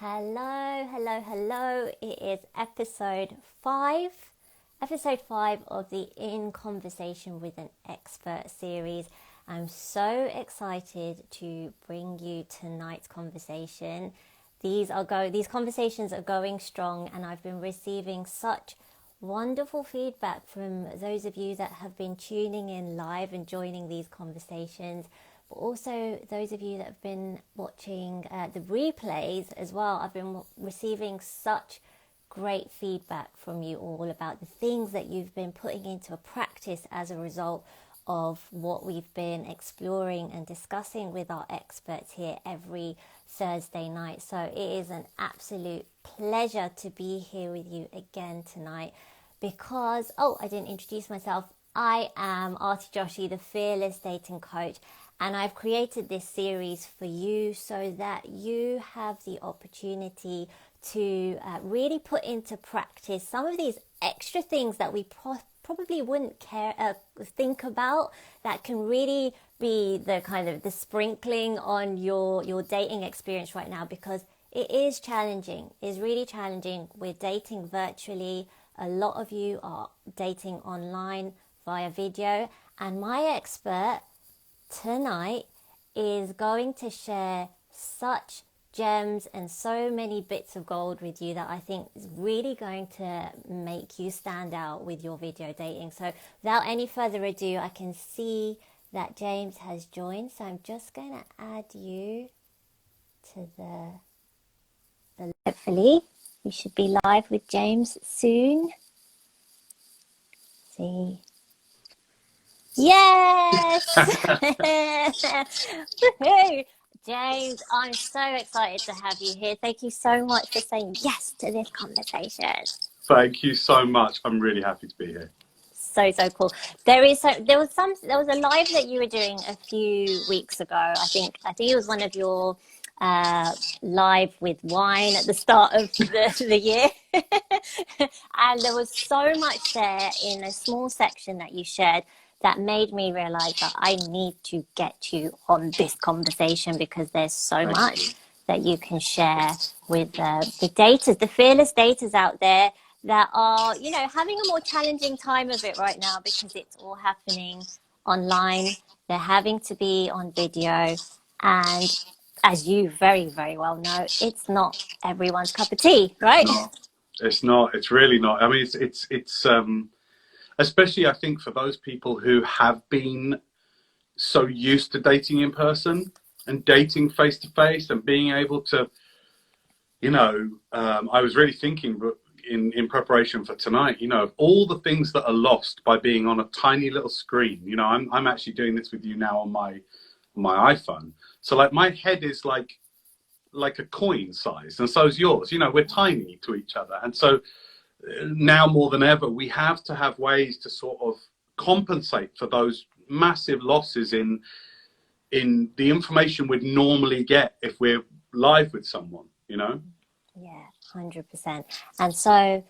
Hello, hello, hello. It is episode 5 of the In Conversation with an Expert series. I'm so excited to bring you tonight's conversation. These conversations are going strong, and I've been receiving such wonderful feedback from those of you that have been tuning in live and joining these conversations, but also those of you that have been watching the replays as well. I've been receiving such great feedback from you all about the things that you've been putting into practice as a result of what we've been exploring and discussing with our experts here every Thursday night. So it is an absolute pleasure to be here with you again tonight because, I didn't introduce myself. I am Artie Joshi, the Fearless Dating Coach, and I've created this series for you so that you have the opportunity to really put into practice some of these extra things that we probably wouldn't think about, that can really be the kind of the sprinkling on your dating experience right now, because it is challenging. It's really challenging. We're dating virtually. A lot of you are dating online via video, and my expert tonight is going to share such gems and so many bits of gold with you that I think is really going to make you stand out with your video dating. So without any further ado, I can see that James has joined, so I'm just going to add you to the hopefully we should be live with James soon. See. Yes! Woohoo! James, I'm so excited to have you here. Thank you so much for saying yes to this conversation. Thank you so much. I'm really happy to be here. So cool. There was a live that you were doing a few weeks ago. I think it was one of your live with wine at the start of the year. And there was so much there in a small section that you shared that made me realize that I need to get you on this conversation, because there's so much that you can share with the fearless daters out there that are, having a more challenging time of it right now because it's all happening online. They're having to be on video, and as you very, very well know, it's not everyone's cup of tea, right? It's not. It's really not. I mean, it's especially, I think, for those people who have been so used to dating in person and dating face to face and being able to, I was really thinking in preparation for tonight, of all the things that are lost by being on a tiny little screen. I'm actually doing this with you now on my iPhone. So like my head is like a coin size, and so is yours. We're tiny to each other, and so now more than ever we have to have ways to sort of compensate for those massive losses in the information we'd normally get if we're live with someone. Yeah, 100%. And so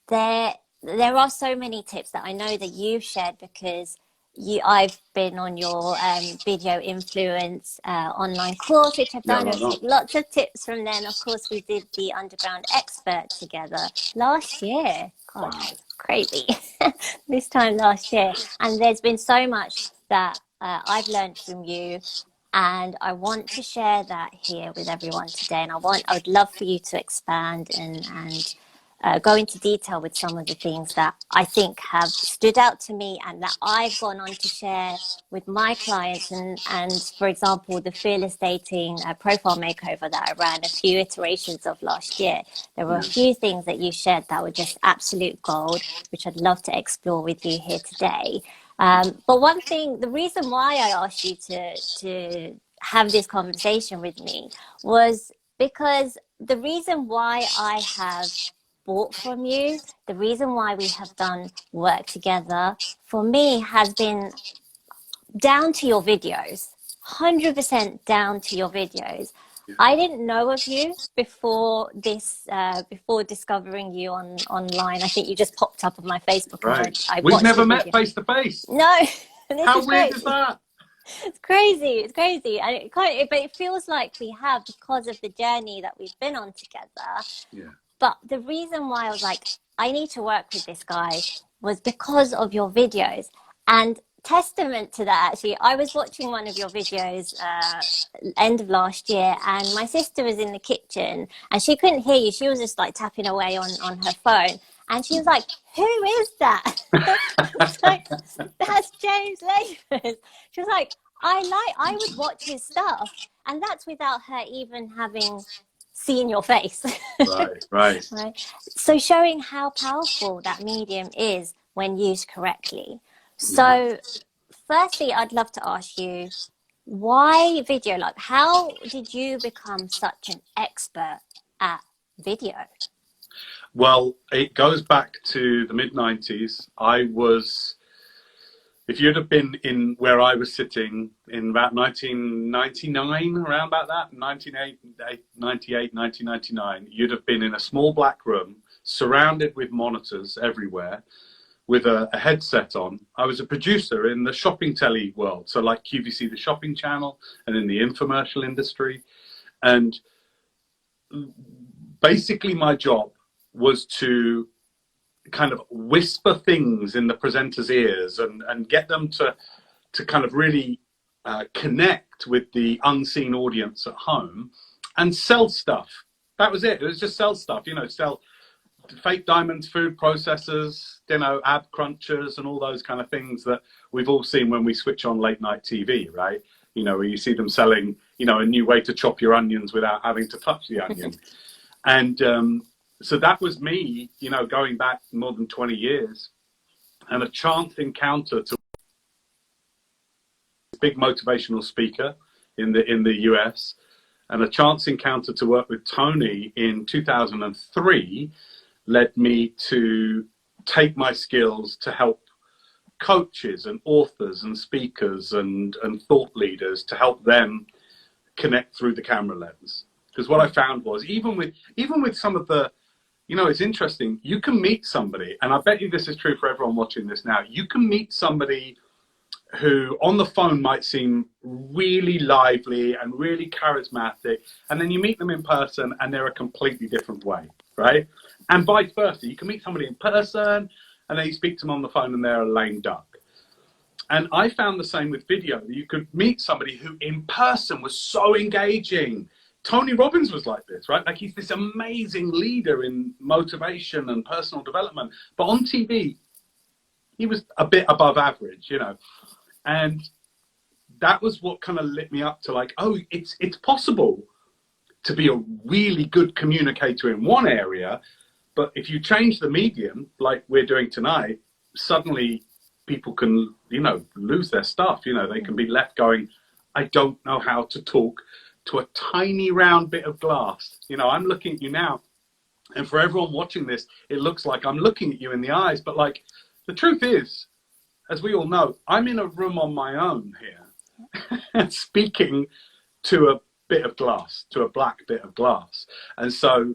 there are so many tips that I know that you've shared, because I've been on your video influence online course, which I've done. Lots of tips from then. Of course, we did the Underground Expert together last year. God, wow. Crazy. This time last year. And there's been so much that I've learned from you, and I want to share that here with everyone today. And I would love for you to expand and go into detail with some of the things that I think have stood out to me and that I've gone on to share with my clients. And for example, the Fearless Dating profile makeover that I ran a few iterations of last year, there were a few things that you shared that were just absolute gold, which I'd love to explore with you here today. But one thing, the reason why I asked you to have this conversation with me was because the reason why I have bought from you, the reason why we have done work together, for me, has been down to your videos, 100% down to your videos. I didn't know of you before this, before discovering you online. I think you just popped up on my Facebook. Right. We've never met face to face. No. How weird is that? It's crazy. It's crazy. And but it feels like we have because of the journey that we've been on together. Yeah. But the reason why I was like, I need to work with this guy was because of your videos. And testament to that, actually, I was watching one of your videos end of last year, and my sister was in the kitchen and she couldn't hear you. She was just like tapping away on her phone. And she was like, who is that? I was like, that's James Lavers. She was like, I would watch his stuff. And that's without her even having seen your face. Right, right. Right. So showing how powerful that medium is when used correctly. Yeah. So firstly, I'd love to ask you, why video? Like, how did you become such an expert at video? Well, it goes back to the mid 90s. I was, if you'd have been in where I was sitting in about 1999, around about that, 1998, 1999, you'd have been in a small black room surrounded with monitors everywhere with a headset on. I was a producer in the shopping telly world, so like QVC, the shopping channel, and in the infomercial industry. And basically my job was to kind of whisper things in the presenter's ears and get them to kind of really connect with the unseen audience at home and sell stuff. That was it. It was just sell stuff, you know, sell fake diamonds, food processors, you know, ab crunchers and all those kind of things that we've all seen when we switch on late night TV, right? You know, where you see them selling, you know, a new way to chop your onions without having to touch the onion. And so that was me, you know, going back more than 20 years, and a chance encounter to a big motivational speaker in the US, and a chance encounter to work with Tony in 2003 led me to take my skills to help coaches and authors and speakers and thought leaders, to help them connect through the camera lens. Because what I found was, even with some of the, you know, it's interesting, you can meet somebody, and I bet you this is true for everyone watching this now, you can meet somebody who on the phone might seem really lively and really charismatic, and then you meet them in person and they're a completely different way, right? And vice versa, you can meet somebody in person and then you speak to them on the phone and they're a lame duck. And I found the same with video. You could meet somebody who in person was so engaging. Tony Robbins was like this, right? Like, he's this amazing leader in motivation and personal development, but on TV, he was a bit above average, you know. And that was what kind of lit me up to, like, oh, it's possible to be a really good communicator in one area, but if you change the medium, like we're doing tonight, suddenly people can, you know, lose their stuff. You know, they can be left going, I don't know how to talk to a tiny round bit of glass. You know, I'm looking at you now, and for everyone watching this, it looks like I'm looking at you in the eyes, but like, the truth is, as we all know, I'm in a room on my own here, speaking to a bit of glass, to a black bit of glass. And so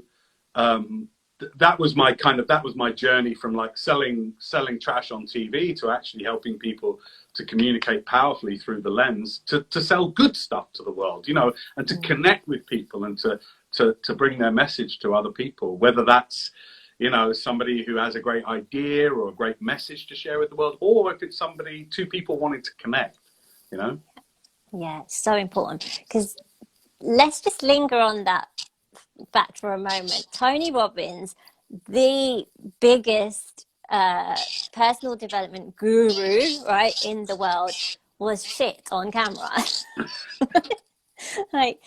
that was my journey from like selling trash on TV to actually helping people to communicate powerfully through the lens, to sell good stuff to the world, you know, and to connect with people and to bring their message to other people, whether that's, you know, somebody who has a great idea or a great message to share with the world, or if it's two people wanting to connect, you know? Yeah, so important. Because let's just linger on that fact for a moment. Tony Robbins, the biggest personal development guru, right, in the world, was shit on camera. Like,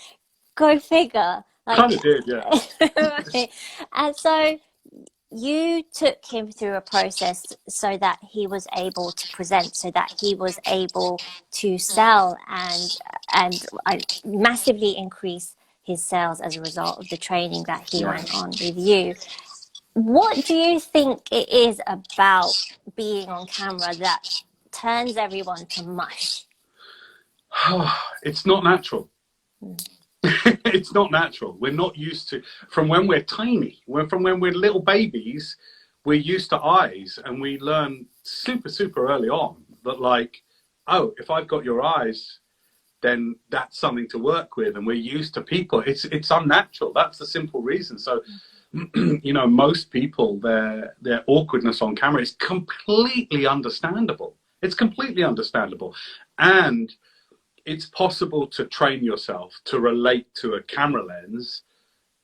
go figure. Like, Kind of did, yeah. right. And so you took him through a process so that he was able to present, so that he was able to sell and massively increase his sales as a result of the training that he went on with you. What do you think it is about being on camera that turns everyone to mush? It's not natural. It's not natural. We're not used to, from when we're tiny, from when we're little babies, we're used to eyes, and we learn super, super early on that, like, oh, if I've got your eyes, then that's something to work with, and we're used to people. It's unnatural. That's the simple reason. So, you know, most people, their awkwardness on camera is completely understandable. It's completely understandable, and it's possible to train yourself to relate to a camera lens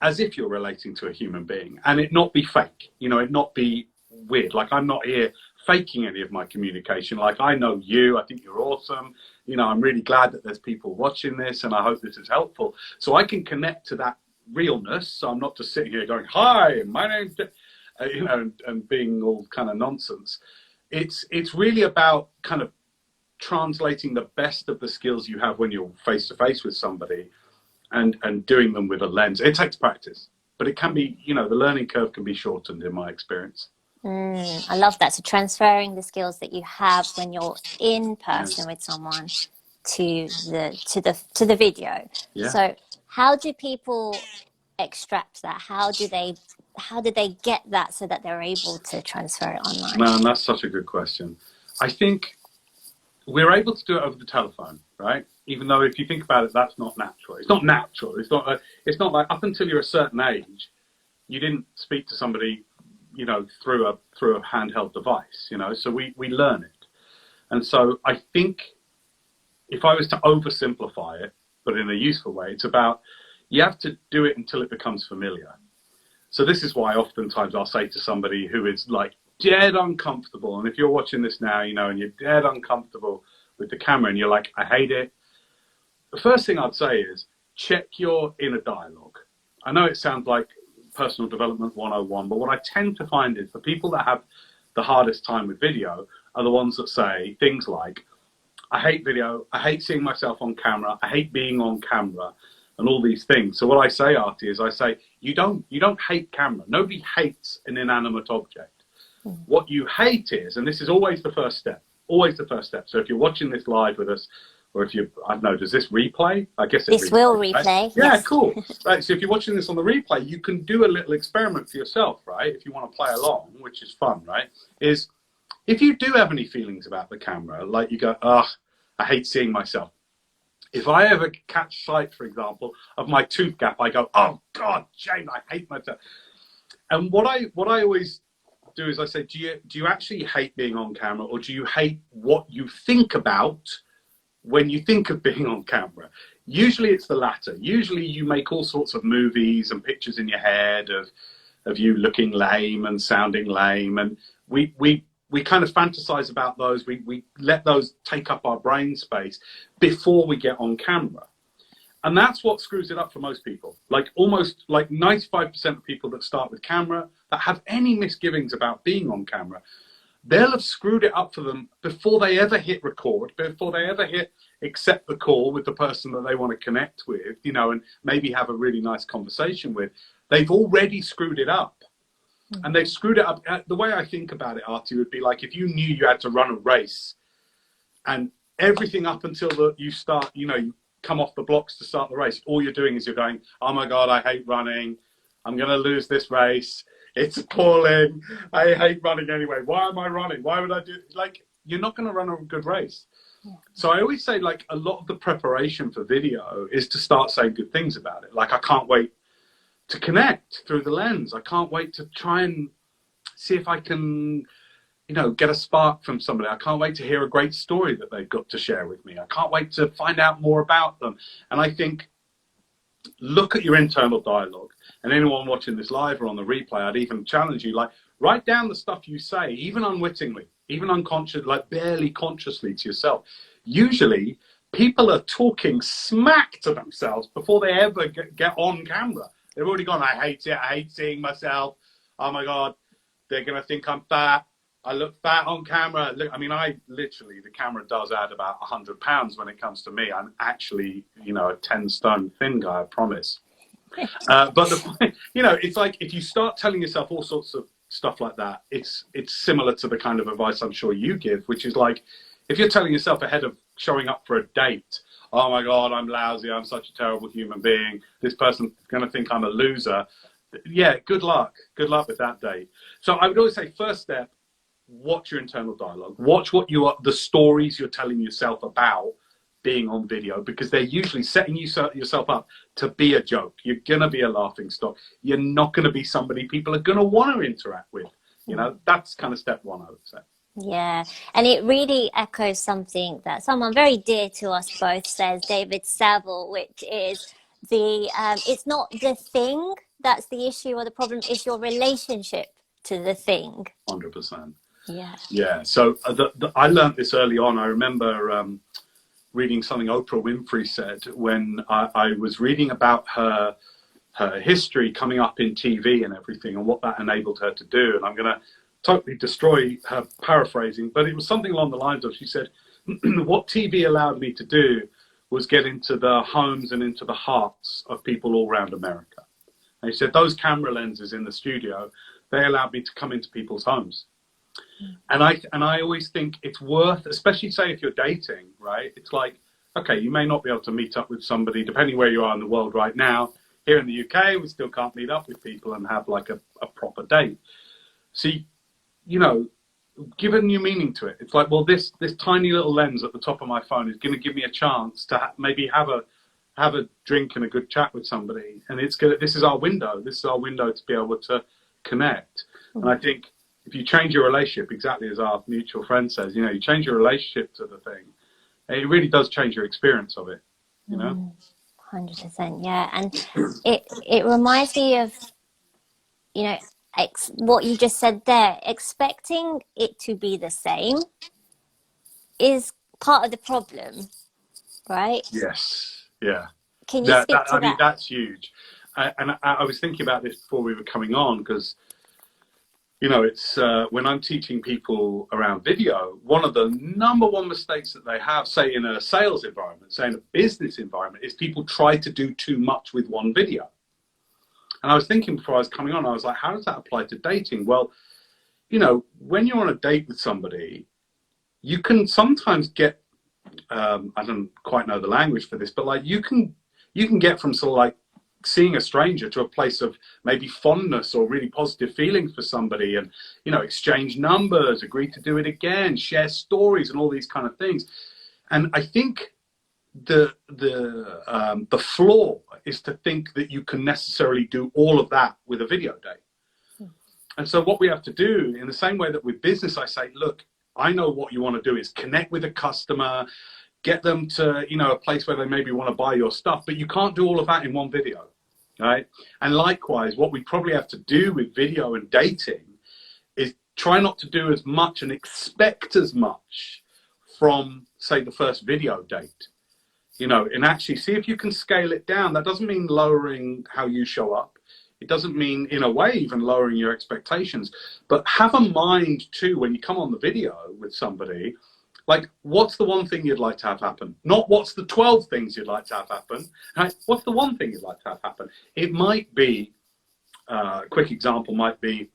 as if you're relating to a human being, and it not be fake. You know, it not be weird. Like, I'm not here faking any of my communication. Like, I know you, I think you're awesome. You know, I'm really glad that there's people watching this, and I hope this is helpful. So I can connect to that realness. So I'm not just sitting here going, hi, my name's, you know, and being all kind of nonsense. It's really about kind of translating the best of the skills you have when you're face to face with somebody, and doing them with a lens. It takes practice, but it can be, you know, the learning curve can be shortened in my experience. I love that. So transferring the skills that you have when you're in person with someone to the video. Yeah. So how do people extract that? How do they get that so that they're able to transfer it online? Man, that's such a good question. I think we're able to do it over the telephone, right? Even though if you think about it, that's not natural. It's not natural. It's not like up until you're a certain age, you didn't speak to somebody, you know, through a handheld device, you know, so we learn it. And so I think if I was to oversimplify it, but in a useful way, it's about, you have to do it until it becomes familiar. So this is why oftentimes I'll say to somebody who is like dead uncomfortable, and if you're watching this now, you know, and you're dead uncomfortable with the camera and you're like, I hate it. The first thing I'd say is check your inner dialogue. I know it sounds like personal development 101, but what I tend to find is the people that have the hardest time with video are the ones that say things like, I hate video, I hate seeing myself on camera, I hate being on camera, and all these things. So what I say, Artie, is I say, you don't hate camera. Nobody hates an inanimate object. What you hate is, and this is always the first step, always the first step. So if you're watching this live with us, or if you, I don't know, does this replay? I guess this will replay. Right? Yeah, cool. Right. So if you're watching this on the replay, you can do a little experiment for yourself, right? If you want to play along, which is fun, right? Is if you do have any feelings about the camera, like you go, ugh, I hate seeing myself. If I ever catch sight, for example, of my tooth gap, I go, oh God, Jane, I hate myself. And what I always do is I say, do you actually hate being on camera, or do you hate what you think about when you think of being on camera? Usually it's the latter. Usually you make all sorts of movies and pictures in your head of you looking lame and sounding lame, and we kind of fantasize about those. We let those take up our brain space before we get on camera. And that's what screws it up for most people. Like almost like 95% of people that start with camera that have any misgivings about being on camera, they'll have screwed it up for them before they ever hit record, before they ever hit accept the call with the person that they want to connect with, you know, and maybe have a really nice conversation with. They've already screwed it up. And they've screwed it up. The way I think about it, Artie, would be like if you knew you had to run a race, and everything up until you start, you know, you come off the blocks to start the race, all you're doing is you're going, oh my God, I hate running. I'm going to lose this race. It's appalling. I hate running anyway. Why am I running? Why would I do it? Like, you're not going to run a good race. Yeah. So I always say, like, a lot of the preparation for video is to start saying good things about it. Like, I can't wait to connect through the lens. I can't wait to try and see if I can, you know, get a spark from somebody. I can't wait to hear a great story that they've got to share with me. I can't wait to find out more about them. And I think, look at your internal dialogue. And anyone watching this live or on the replay, I'd even challenge you, like, write down the stuff you say, even unwittingly, even unconscious, like barely consciously to yourself. Usually, people are talking smack to themselves before they ever get on camera. They've already gone, I hate it, I hate seeing myself. Oh my God, they're going to think I'm fat. I look fat on camera. Look, I mean, the camera does add about 100 pounds when it comes to me. I'm actually, you know, a 10 stone thin guy, I promise. But you know, it's like if you start telling yourself all sorts of stuff like that, it's similar to the kind of advice I'm sure you give, which is like, if you're telling yourself ahead of showing up for a date, oh my God, I'm lousy, I'm such a terrible human being, this person's going to think I'm a loser. Yeah, good luck with that date. So I would always say, first step, watch your internal dialogue, watch what you are, the stories you're telling yourself about being on video, because they're usually setting yourself up to be a joke. You're going to be a laughing stock. You're not going to be somebody people are going to want to interact with. You know, that's kind of step one, I would say. Yeah, and it really echoes something that someone very dear to us both says, David Saville, which is it's not the thing that's the issue or the problem, it's your relationship to the thing. 100%. Yeah. Yeah. So I learned this early on. I remember reading something Oprah Winfrey said when I was reading about her history coming up in TV and everything, and what that enabled her to do. And I'm going to totally destroy her paraphrasing, but it was something along the lines of, she said, what TV allowed me to do was get into the homes and into the hearts of people all around America. And she said, those camera lenses in the studio, they allowed me to come into people's homes. And I always think it's worth, especially say if you're dating, right? It's like, okay, you may not be able to meet up with somebody, depending where you are in the world right now. Here in the UK, we still can't meet up with people and have like a proper date. See, you know, give a new meaning to it. It's like, well, this tiny little lens at the top of my phone is going to give me a chance to maybe have a drink and a good chat with somebody. And this is our window. This is our window to be able to connect. And I think if you change your relationship, exactly as our mutual friend says, you know, you change your relationship to the thing, it really does change your experience of it, you know? 100%, yeah. And it reminds me of, you know, what you just said there. Expecting it to be the same is part of the problem, right? Yes, yeah. Can you speak to I mean, that? that's huge. And I was thinking about this before we were coming on, because, you know, it's when I'm teaching people around video, one of the number one mistakes that they have, say in a sales environment, say in a business environment, is people try to do too much with one video. And I was thinking before I was coming on, I was like, how does that apply to dating? Well, you know, when you're on a date with somebody, you can sometimes get, I don't quite know the language for this, but like you can get from sort of like seeing a stranger to a place of maybe fondness or really positive feelings for somebody, and, you know, exchange numbers, agree to do it again, share stories and all these kind of things. And I think the flaw is to think that you can necessarily do all of that with a video date. And so what we have to do, in the same way that with business, I say, look, I know what you want to do is connect with a customer, get them to, you know, a place where they maybe want to buy your stuff, but you can't do all of that in one video, right? And likewise, what we probably have to do with video and dating is try not to do as much and expect as much from, say, the first video date. You know, and actually see if you can scale it down. That doesn't mean lowering how you show up. It doesn't mean, in a way, even lowering your expectations. But have a mind, too, when you come on the video with somebody, like, what's the one thing you'd like to have happen? Not what's the 12 things you'd like to have happen. Right? What's the one thing you'd like to have happen? It might be, a quick example might be,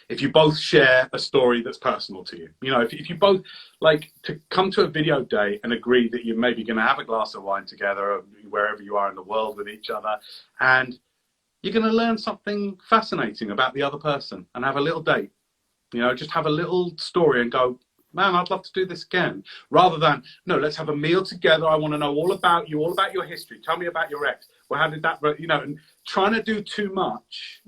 if you both share a story that's personal to you. You know, if you both like to come to a video date and agree that you're maybe going to have a glass of wine together, or wherever you are in the world with each other, and you're going to learn something fascinating about the other person and have a little date. You know, just have a little story and go, man, I'd love to do this again. Rather than, no, let's have a meal together. I want to know all about you, all about your history. Tell me about your ex. Well, how did that, you know, and trying to do too much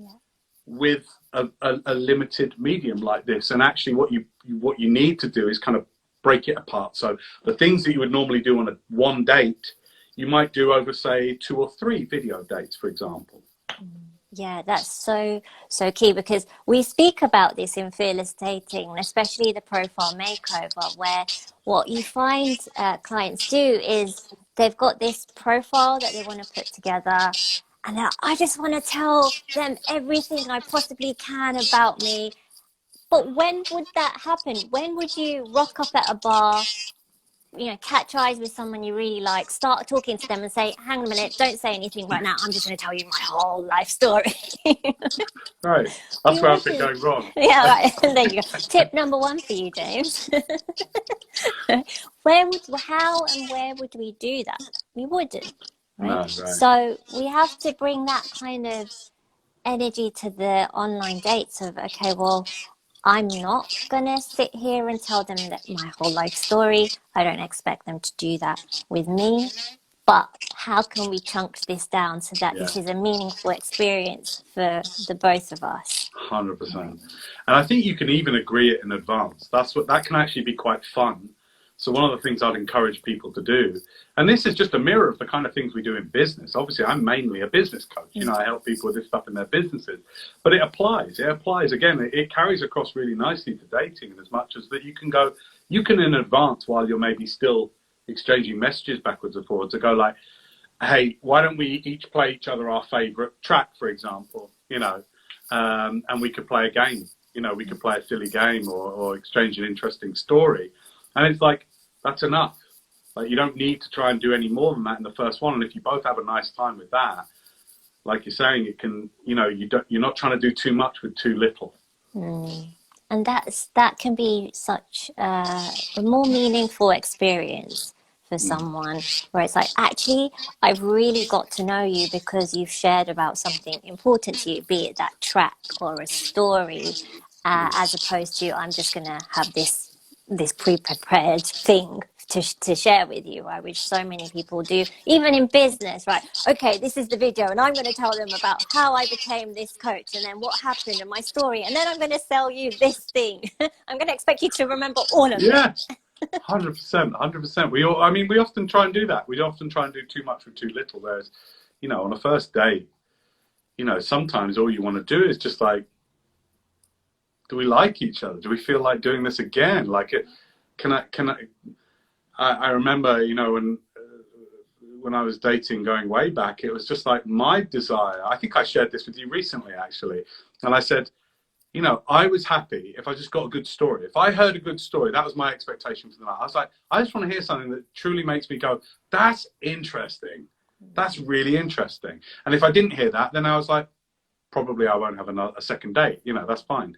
with a limited medium like this. And actually what you need to do is kind of break it apart. So the things that you would normally do on one date, you might do over, say, 2 or 3 video dates, for example. Yeah, that's so key, because we speak about this in Fearless Dating, especially the profile makeover, where what you find clients do is they've got this profile that they want to put together, and I just want to tell them everything I possibly can about me. But when would that happen? When would you rock up at a bar, you know, catch eyes with someone you really like, start talking to them and say, hang on a minute, don't say anything right now, I'm just going to tell you my whole life story. Right. That's where I've been going wrong. Yeah, right. There you go. Tip number 1 for you, James. How and where would we do that? We wouldn't, right? No, right. So we have to bring that kind of energy to the online dates of, okay, well, I'm not gonna sit here and tell them that my whole life story. I don't expect them to do that with me. But how can we chunk this down so that Yeah. this is a meaningful experience for the both of us? 100%. And I think you can even agree it in advance. That can actually be quite fun. So one of the things I'd encourage people to do, and this is just a mirror of the kind of things we do in business. Obviously, I'm mainly a business coach. You know, I help people with this stuff in their businesses. But it applies. It applies, again, it carries across really nicely to dating, in as much as that you can in advance, while you're maybe still exchanging messages backwards and forwards, to go like, hey, why don't we each play each other our favorite track, for example, you know, and we could play a game, you know, we could play a silly game or exchange an interesting story. And it's like, that's enough. Like, you don't need to try and do any more than that in the first one. And if you both have a nice time with that, like you're saying, it can, you know, you're not trying to do too much with too little. And that can be such a more meaningful experience for someone, where it's like, actually, I've really got to know you because you've shared about something important to you, be it that track or a story, as opposed to, I'm just going to have this pre-prepared thing to share with you, right? Which so many people do, even in business, right? Okay, this is the video, and I'm going to tell them about how I became this coach, and then what happened, and my story, and then I'm going to sell you this thing. I'm going to expect you to remember all of it. 100%, 100%. We often try and do that. We often try and do too much with too little. Whereas, you know, on a first date, you know, sometimes all you want to do is just like, do we like each other? Do we feel like doing this again? Like, I remember, you know, when I was dating going way back, it was just like my desire. I think I shared this with you recently, actually. And I said, you know, I was happy if I just got a good story. If I heard a good story, that was my expectation for the night. I was like, I just want to hear something that truly makes me go, that's interesting. That's really interesting. And if I didn't hear that, then I was like, probably I won't have a second date. You know, that's fine.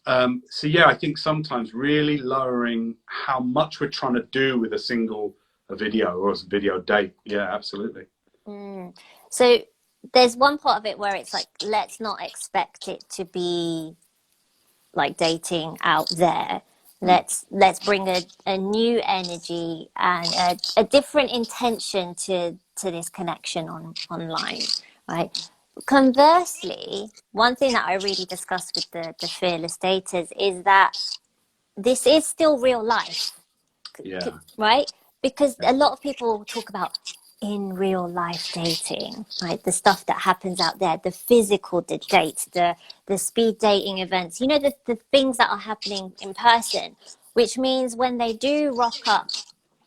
So yeah, I think sometimes really lowering how much we're trying to do with a video or a video date. Yeah, absolutely. So there's one part of it where it's like, let's not expect it to be like dating out there. Let's bring a new energy and a different intention to this connection online, right? Conversely, one thing that I really discussed with the fearless daters is that this is still real life, right? Because a lot of people talk about in real life dating, right? The stuff that happens out there, the physical dates, the speed dating events, you know, the things that are happening in person, which means when they do rock up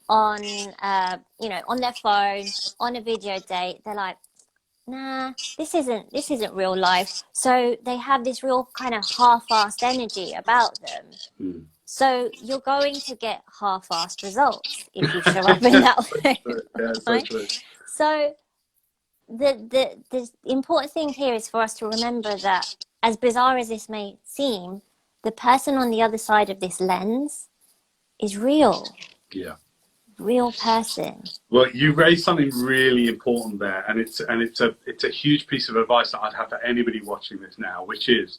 on, you know, on their phone, on a video date, they're like, nah, this isn't real life. So they have this real kind of half-assed energy about them. So you're going to get half-assed results if you show up in that way. Yeah, right? so true. So the important thing here is for us to remember that, as bizarre as this may seem, the person on the other side of this lens is real. Yeah. Real person. Well, you raised something really important there, and it's a huge piece of advice that I'd have for anybody watching this now, which is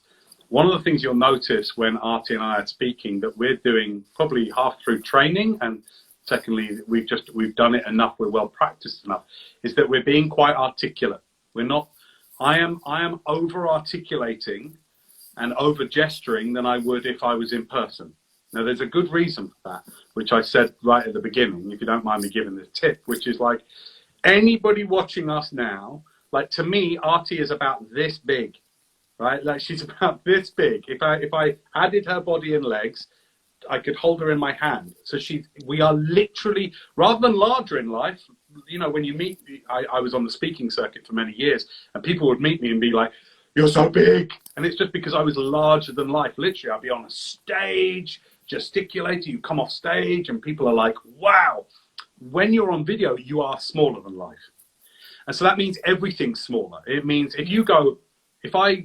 one of the things you'll notice when Artie and I are speaking that we're doing probably half through training, and secondly, we've done it enough, we're well practiced enough, is that we're being quite articulate. We're not. I am over articulating and over gesturing than I would if I was in person. Now, there's a good reason for that, which I said right at the beginning, if you don't mind me giving this tip, which is like, anybody watching us now, like, to me, Artie is about this big, right? Like, she's about this big. If I added her body and legs, I could hold her in my hand. So we are literally, rather than larger in life, you know, when you meet, I was on the speaking circuit for many years, and people would meet me and be like, you're so big. And it's just because I was larger than life. Literally, I'd be on a stage, gesticulating, you come off stage, and people are like, wow. When you're on video, you are smaller than life. And so that means everything's smaller. It means if you go, I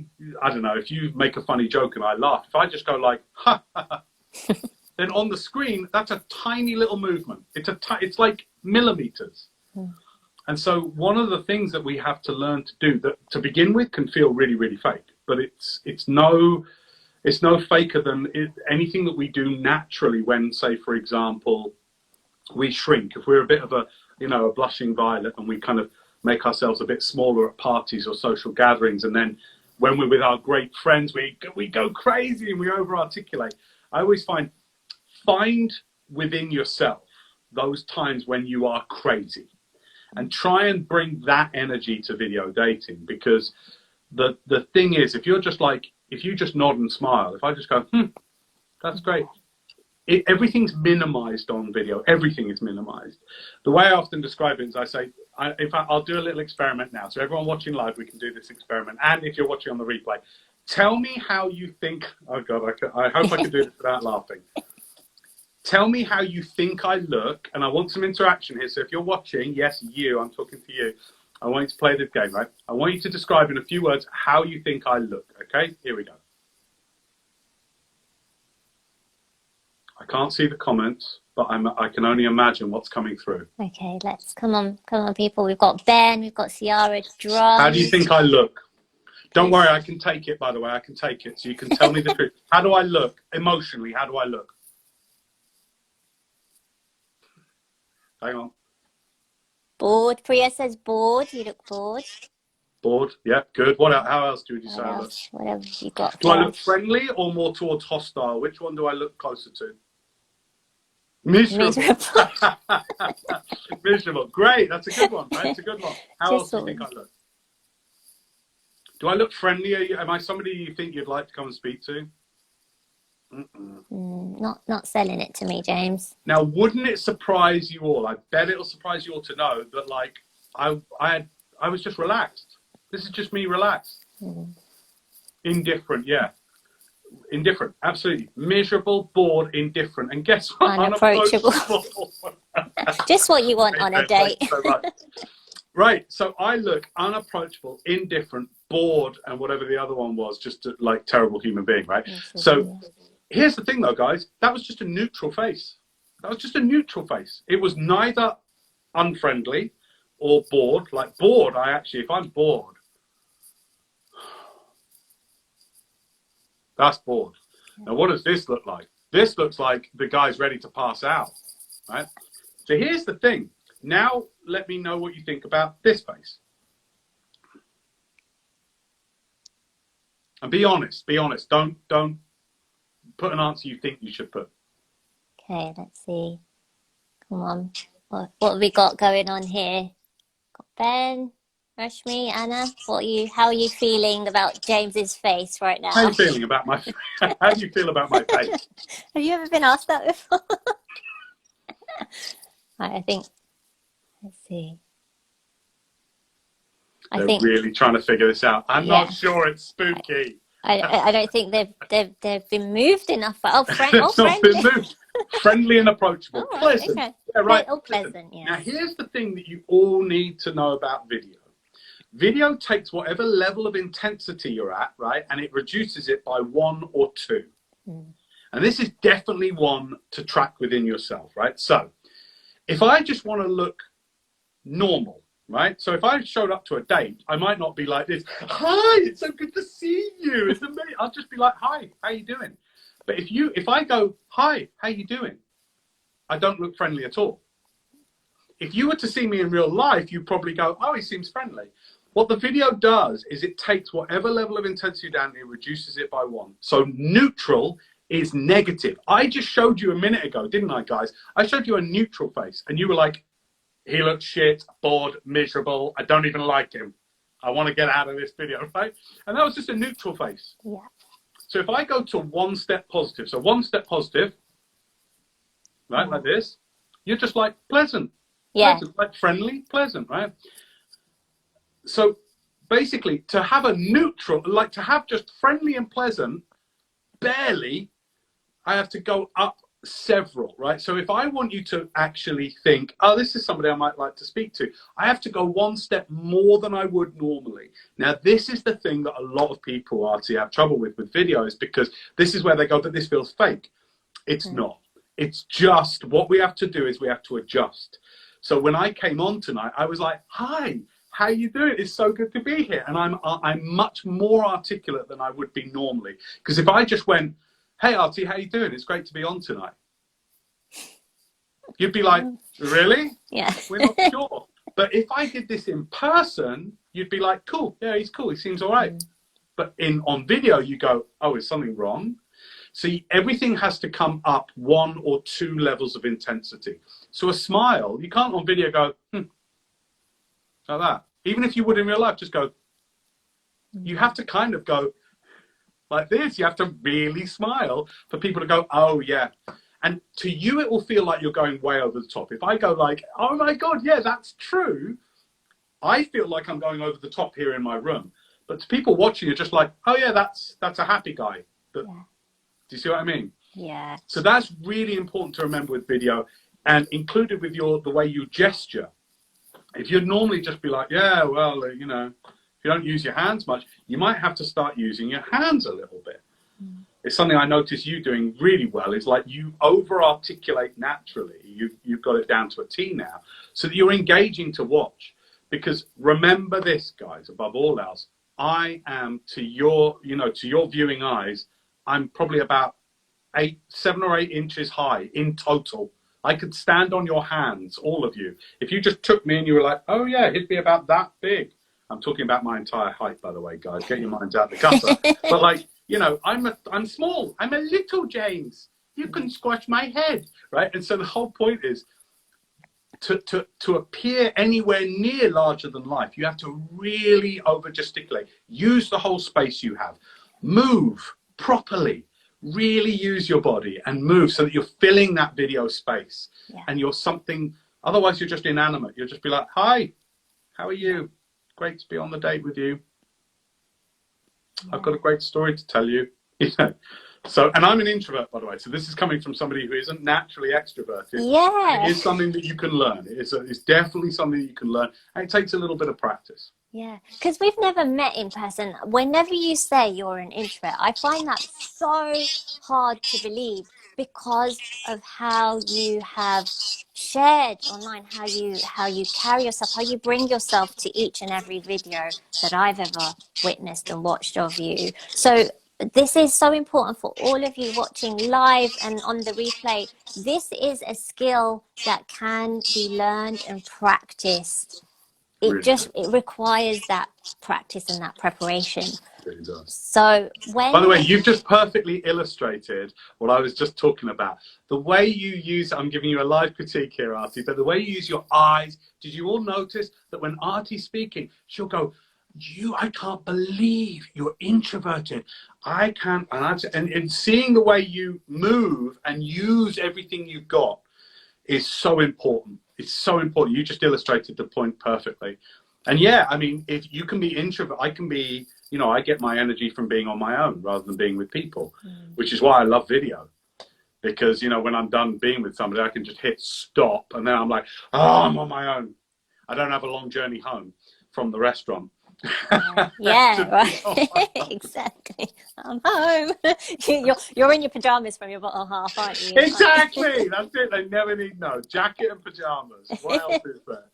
don't know, if you make a funny joke and I laugh, if I just go like, ha, ha, ha, then on the screen, that's a tiny little movement. It's like millimeters. And so one of the things that we have to learn to do, that to begin with can feel really, really fake, but it's It's no faker than anything that we do naturally when, say, for example, we shrink. If we're a bit of a, a blushing violet, and we kind of make ourselves a bit smaller at parties or social gatherings, and then when we're with our great friends, we go crazy and we over-articulate. I always find within yourself those times when you are crazy, and try and bring that energy to video dating. Because the thing is, if you just nod and smile, if I just go, that's great. Everything's minimized on video. Everything is minimized. The way I often describe it is I say, I'll do a little experiment now. So everyone watching live, we can do this experiment. And if you're watching on the replay, tell me how you think, oh God, I hope I can do this without laughing. Tell me how you think I look, and I want some interaction here. So if you're watching, yes, I'm talking to you. I want you to play this game, right? I want you to describe in a few words how you think I look, okay? Here we go. I can't see the comments, but I can only imagine what's coming through. Okay, come on, people. We've got Ben, we've got Ciara, Drum. How do you think I look? Don't worry, I can take it, by the way. I can take it, so you can tell me the truth. How do I look? Emotionally, how do I look? Hang on. Bored. Priya says bored. You look bored. Bored, yeah, good. How else do you say I look? What else have you got? Do I look friendly or more towards hostile? Which one do I look closer to? Miserable. Miserable. Great. That's a good one, right? It's a good one. How else do you think I look? Do I look friendly? Am I somebody you think you'd like to come and speak to? Not selling it to me, James. Now, wouldn't it surprise you all? I bet it'll surprise you all to know that, like, I was just relaxed. This is just me relaxed. Indifferent, yeah. Indifferent, absolutely. Miserable, bored, indifferent. And guess what? Unapproachable. Just what you want on a date. So right, so I look unapproachable, indifferent, bored, and whatever the other one was, just a, like, terrible human being, right? So here's the thing, though, guys. That was just a neutral face. That was just a neutral face. It was neither unfriendly or bored. Like, bored, if I'm bored, that's bored. Now, what does this look like? This looks like the guy's ready to pass out, right? So here's the thing. Now, let me know what you think about this face. And be honest. Be honest. Don't put an answer you think you should put. Okay, let's see. Come on. What have we got going on here? Got Ben, Rashmi, Anna. How are you feeling about James's face right now? How are you feeling about my face? How do you feel about my face? Have you ever been asked that before? Right, I think. Let's see. They're really trying to figure this out. I'm not sure. It's spooky. I don't think they've been moved enough. Friendly. Been moved. Friendly and approachable. Right, pleasant. okay. Yeah, right. Pleasant, yeah. Now, here's the thing that you all need to know about video. Video takes whatever level of intensity you're at, right, and it reduces it by 1 or 2. And this is definitely one to track within yourself, right? So if I just want to look normal, right? So if I showed up to a date, I might not be like this. Hi, it's so good to see you. It's amazing. I'll just be like, hi, how you doing? But if I go, hi, how you doing? I don't look friendly at all. If you were to see me in real life, you'd probably go, oh, he seems friendly. What the video does is it takes whatever level of intensity down, it reduces it by 1. So neutral is negative. I just showed you a minute ago, didn't I, guys? I showed you a neutral face, and you were like, he looks shit, bored, miserable. I don't even like him. I want to get out of this video, right? And that was just a neutral face. Yeah. So if I go to 1 step positive, so 1 step positive, right, like this, you're just like pleasant. Yeah. Pleasant, like friendly, pleasant, right? So basically, to have a neutral, like to have just friendly and pleasant, barely, I have to go up several, right? So if I want you to actually think, oh, this is somebody I might like to speak to, I have to go 1 step more than I would normally. Now, this is the thing that a lot of people have trouble with videos, because this is where they go, but this feels fake. It's not. It's just what we have to do is we have to adjust. So when I came on tonight, I was like, hi, how you doing? It's so good to be here. And I'm much more articulate than I would be normally. Because if I just went, hey, Artie, how you doing? It's great to be on tonight. You'd be like, really? Yeah. We're not sure. But if I did this in person, you'd be like, cool. Yeah, he's cool. He seems all right. But on video, you go, oh, is something wrong? See, everything has to come up 1 or 2 levels of intensity. So a smile, you can't on video go, like that. Even if you would in real life, just go. You have to kind of go like this. You have to really smile for people to go, oh, yeah. And to you, it will feel like you're going way over the top. If I go like, oh, my God, yeah, that's true. I feel like I'm going over the top here in my room. But to people watching, you're just like, oh, yeah, that's a happy guy. But, do you see what I mean? Yeah. So that's really important to remember with video, and included with the way you gesture. If you'd normally just be like, yeah, well, if you don't use your hands much, you might have to start using your hands a little bit. It's something I notice you doing really well. It's like you over-articulate naturally. You've got it down to a T now, so that you're engaging to watch. Because remember this, guys, above all else, I am to your viewing eyes, I'm probably about 7 or 8 inches high in total. I could stand on your hands, all of you. If you just took me and you were like, oh yeah, it'd be about that big. I'm talking about my entire height, by the way, guys. Get your minds out the gutter. But like, I'm small. I'm a little James. You can squash my head, right? And so the whole point is to appear anywhere near larger than life, you have to really over gesticulate. Use the whole space you have. Move properly. Really use your body and move so that you're filling that video space. And you're something, otherwise you're just inanimate. You'll just be like, hi, how are you? Great to be on the date with you. I've got a great story to tell you. So, and I'm an introvert, by the way. So this is coming from somebody who isn't naturally extroverted. Yeah. It is something that you can learn. It's definitely something that you can learn. And it takes a little bit of practice. Yeah, because we've never met in person. Whenever you say you're an introvert, I find that so hard to believe because of how you have shared online, how you carry yourself, how you bring yourself to each and every video that I've ever witnessed and watched of you. So this is so important for all of you watching live and on the replay. This is a skill that can be learned and practiced. It requires that practice and that preparation. It really does. So by the way, you've just perfectly illustrated what I was just talking about. The way you use, I'm giving you a live critique here, Artie, but the way you use your eyes, did you all notice that when Artie's speaking, she'll go, I can't believe you're introverted. I can't, and seeing the way you move and use everything you've got is so important. It's so important. You just illustrated the point perfectly. And yeah, I mean, if you can be introvert, I can be, I get my energy from being on my own rather than being with people, which is why I love video. Because, when I'm done being with somebody, I can just hit stop. And then I'm like, oh, I'm on my own. I don't have a long journey home from the restaurant. Yeah, right. Exactly. I'm home. You're in your pajamas from your bottle half, aren't you? Exactly. That's it. They never need jacket and pajamas. What else is there?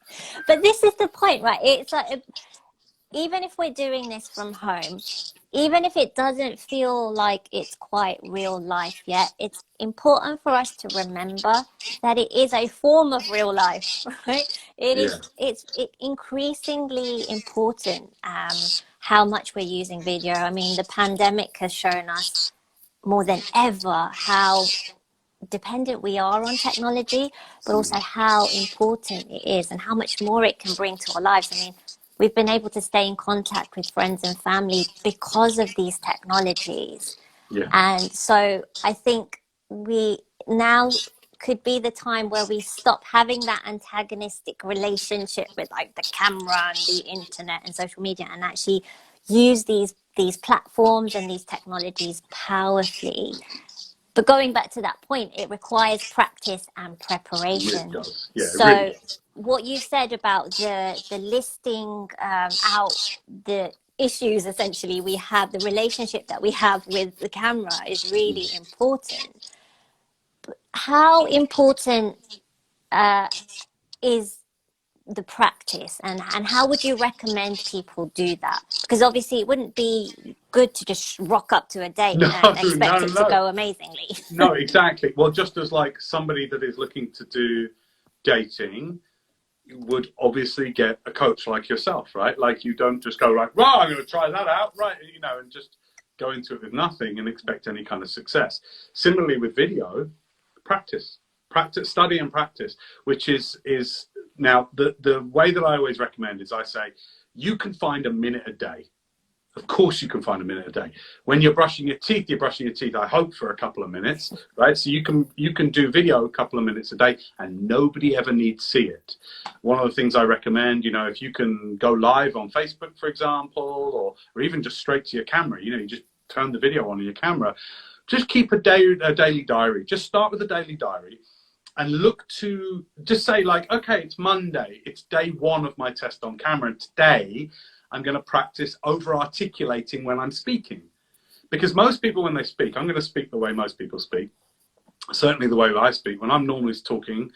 But this is the point, right? It's like, even if we're doing this from home, even if it doesn't feel like it's quite real life yet, it's important for us to remember that it is a form of real life, right? It's increasingly important how much we're using video. I mean, the pandemic has shown us more than ever how dependent we are on technology, but also how important it is and how much more it can bring to our lives. I mean, we've been able to stay in contact with friends and family because of these technologies. And so I think we now could be the time where we stop having that antagonistic relationship with like the camera and the internet and social media, and actually use these platforms and these technologies powerfully. But going back to that point, it requires practice and preparation. It does. Yeah, so really does. What you said about the listing out the issues, essentially, we have, the relationship that we have with the camera is really important. But how important is the practice, and how would you recommend people do that? Because obviously it wouldn't be good to just rock up to a date No, and expect no, it to no. go amazingly. No, exactly. Well, just as like somebody that is looking to do dating would obviously get a coach like yourself, right? Like you don't just go like, "Well, I'm going to try that out," right? You know, and just go into it with nothing and expect any kind of success. Similarly with video, practice, study and practice, which is now the way that I always recommend is I say you can find a minute a day. Of course you can find a minute a day. When you're brushing your teeth, I hope, for a couple of minutes, right? So you can do video a couple of minutes a day and nobody ever needs to see it. One of the things I recommend, you know, if you can go live on Facebook, for example, or even just straight to your camera, you know, you just turn the video on your camera, just keep a daily diary. Just start with a daily diary and look to just say like, okay, it's Monday. It's day 1 of my test on camera. And today I'm going to practice over articulating when I'm speaking. Because most people, when they speak, I'm going to speak the way most people speak. Certainly the way I speak. When I'm normally talking,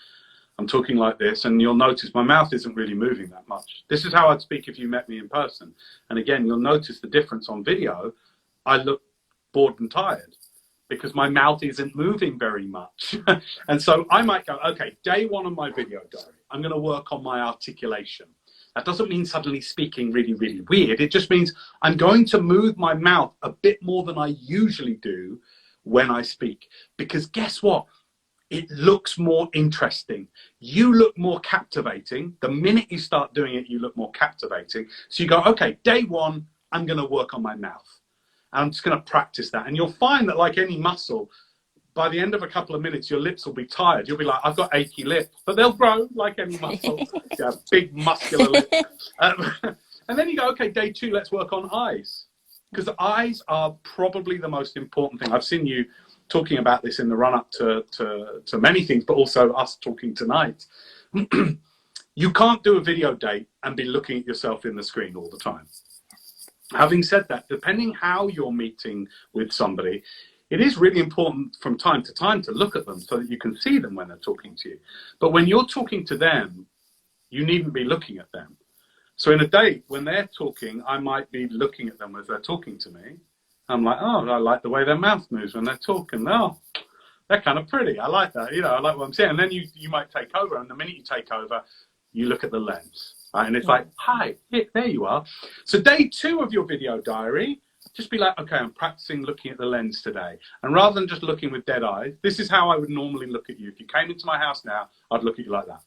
I'm talking like this, and you'll notice my mouth isn't really moving that much. This is how I'd speak if you met me in person. And again, you'll notice the difference on video. I look bored and tired because my mouth isn't moving very much. And so I might go, okay, day 1 of my video diary, I'm going to work on my articulation. That doesn't mean suddenly speaking really, really weird. It just means I'm going to move my mouth a bit more than I usually do when I speak. Because guess what? It looks more interesting. You look more captivating. The minute you start doing it, you look more captivating. So you go, okay, day 1, I'm going to work on my mouth. And I'm just going to practice that. And you'll find that like any muscle, by the end of a couple of minutes, your lips will be tired. You'll be like, I've got achy lips, but they'll grow like any muscle. You have big muscular lips. And then you go, okay, day 2, let's work on eyes. Because the eyes are probably the most important thing. I've seen you talking about this in the run-up to many things, but also us talking tonight. You can't do a video date and be looking at yourself in the screen all the time. Having said that, depending how you're meeting with somebody, it is really important from time to time to look at them so that you can see them when they're talking to you. But when you're talking to them, you needn't be looking at them. So in a date, when they're talking, I might be looking at them as they're talking to me. I'm like, oh, I like the way their mouth moves when they're talking. Oh, they're kind of pretty. I like that. You know, I like what I'm saying. And then you might take over. And the minute you take over, you look at the lens. Right? And it's like, hi, there you are. So day 2 of your video diary, just be like, okay, I'm practicing looking at the lens today. And rather than just looking with dead eyes, this is how I would normally look at you. If you came into my house now, I'd look at you like that.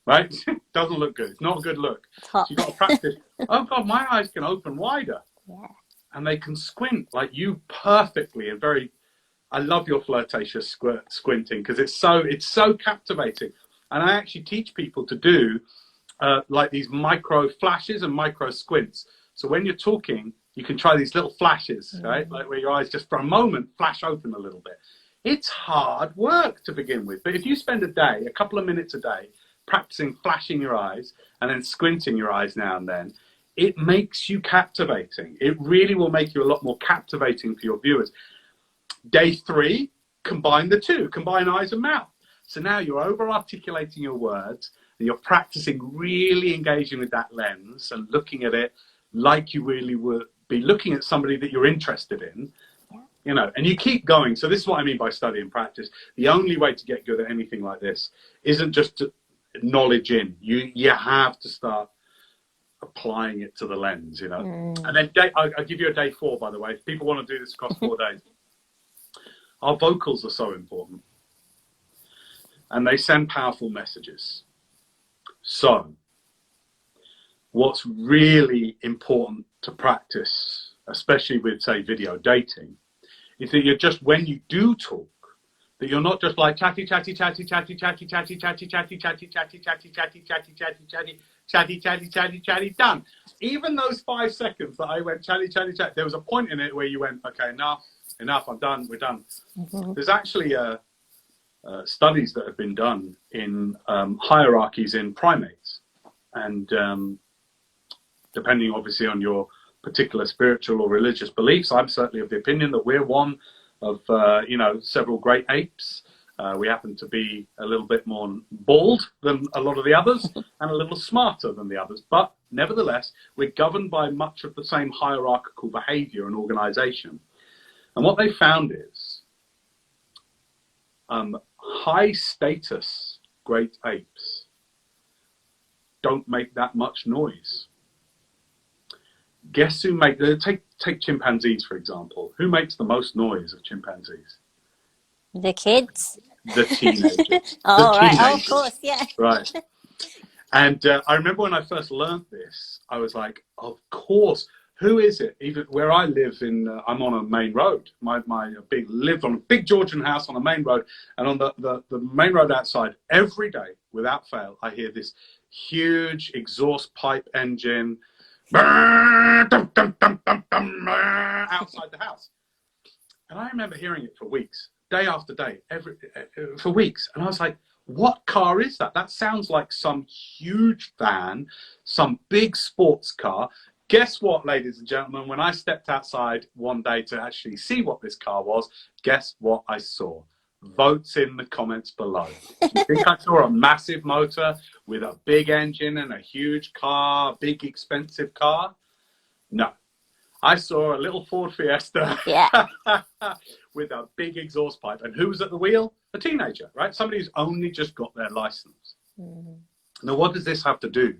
Right? Doesn't look good. It's not a good look. So you've got to practice. Oh, God, my eyes can open wider. Yeah. And they can squint like you perfectly and very... I love your flirtatious squinting because it's so captivating. And I actually teach people to do like these micro flashes and micro squints. So when you're talking, you can try these little flashes, right? Like where your eyes just for a moment flash open a little bit. It's hard work to begin with. But if you spend a couple of minutes a day, practicing flashing your eyes and then squinting your eyes now and then, it makes you captivating. It really will make you a lot more captivating for your viewers. Day 3, combine the 2, combine eyes and mouth. So now you're over-articulating your words, and you're practicing really engaging with that lens and looking at it like you really would be looking at somebody that you're interested in, you know, and you keep going. So this is what I mean by study and practice. The only way to get good at anything like this isn't just to knowledge in. You have to start applying it to the lens, you know. And then I'll give you a day 4, by the way. If people want to do this across 4 days. Our vocals are so important. And they send powerful messages. So, what's really important to practice, especially with, say, video dating, is that you're just, when you do talk, that you're not just like chatty, chatty, chatty, chatty, chatty, chatty, chatty, chatty, chatty, chatty, chatty, chatty, chatty, chatty, chatty, chatty, chatty, chatty, chatty, done. Even those 5 seconds that I went chatty, chatty, chatty, there was a point in it where you went, okay, enough, I'm done, we're done. There's actually studies that have been done in hierarchies in primates. And depending obviously on your particular spiritual or religious beliefs, I'm certainly of the opinion that we're one of, several great apes. We happen to be a little bit more bald than a lot of the others and a little smarter than the others. But nevertheless, we're governed by much of the same hierarchical behavior and organization. And what they found is high status great apes don't make that much noise. Guess who take chimpanzees, for example. Who makes the most noise of chimpanzees? The kids. The teenagers. Oh, the right. teenagers. Oh, of course, yeah. Right. And I remember when I first learned this, I was like, of course. Who is it? Even where I live I'm on a main road. Lived on a big Georgian house on a main road, and on the main road outside, every day, without fail, I hear this huge exhaust pipe engine outside the house. And I remember hearing it for weeks, day after day, for weeks. And I was like, what car is that? That sounds like some huge van, some big sports car. Guess what, ladies and gentlemen, when I stepped outside one day to actually see what this car was, guess what I saw? Votes in the comments below. You think I saw a massive motor with a big engine and a huge car, big expensive car? No. I saw a little Ford Fiesta with a big exhaust pipe. And who was at the wheel? A teenager, right? Somebody who's only just got their license. Mm-hmm. Now, what does this have to do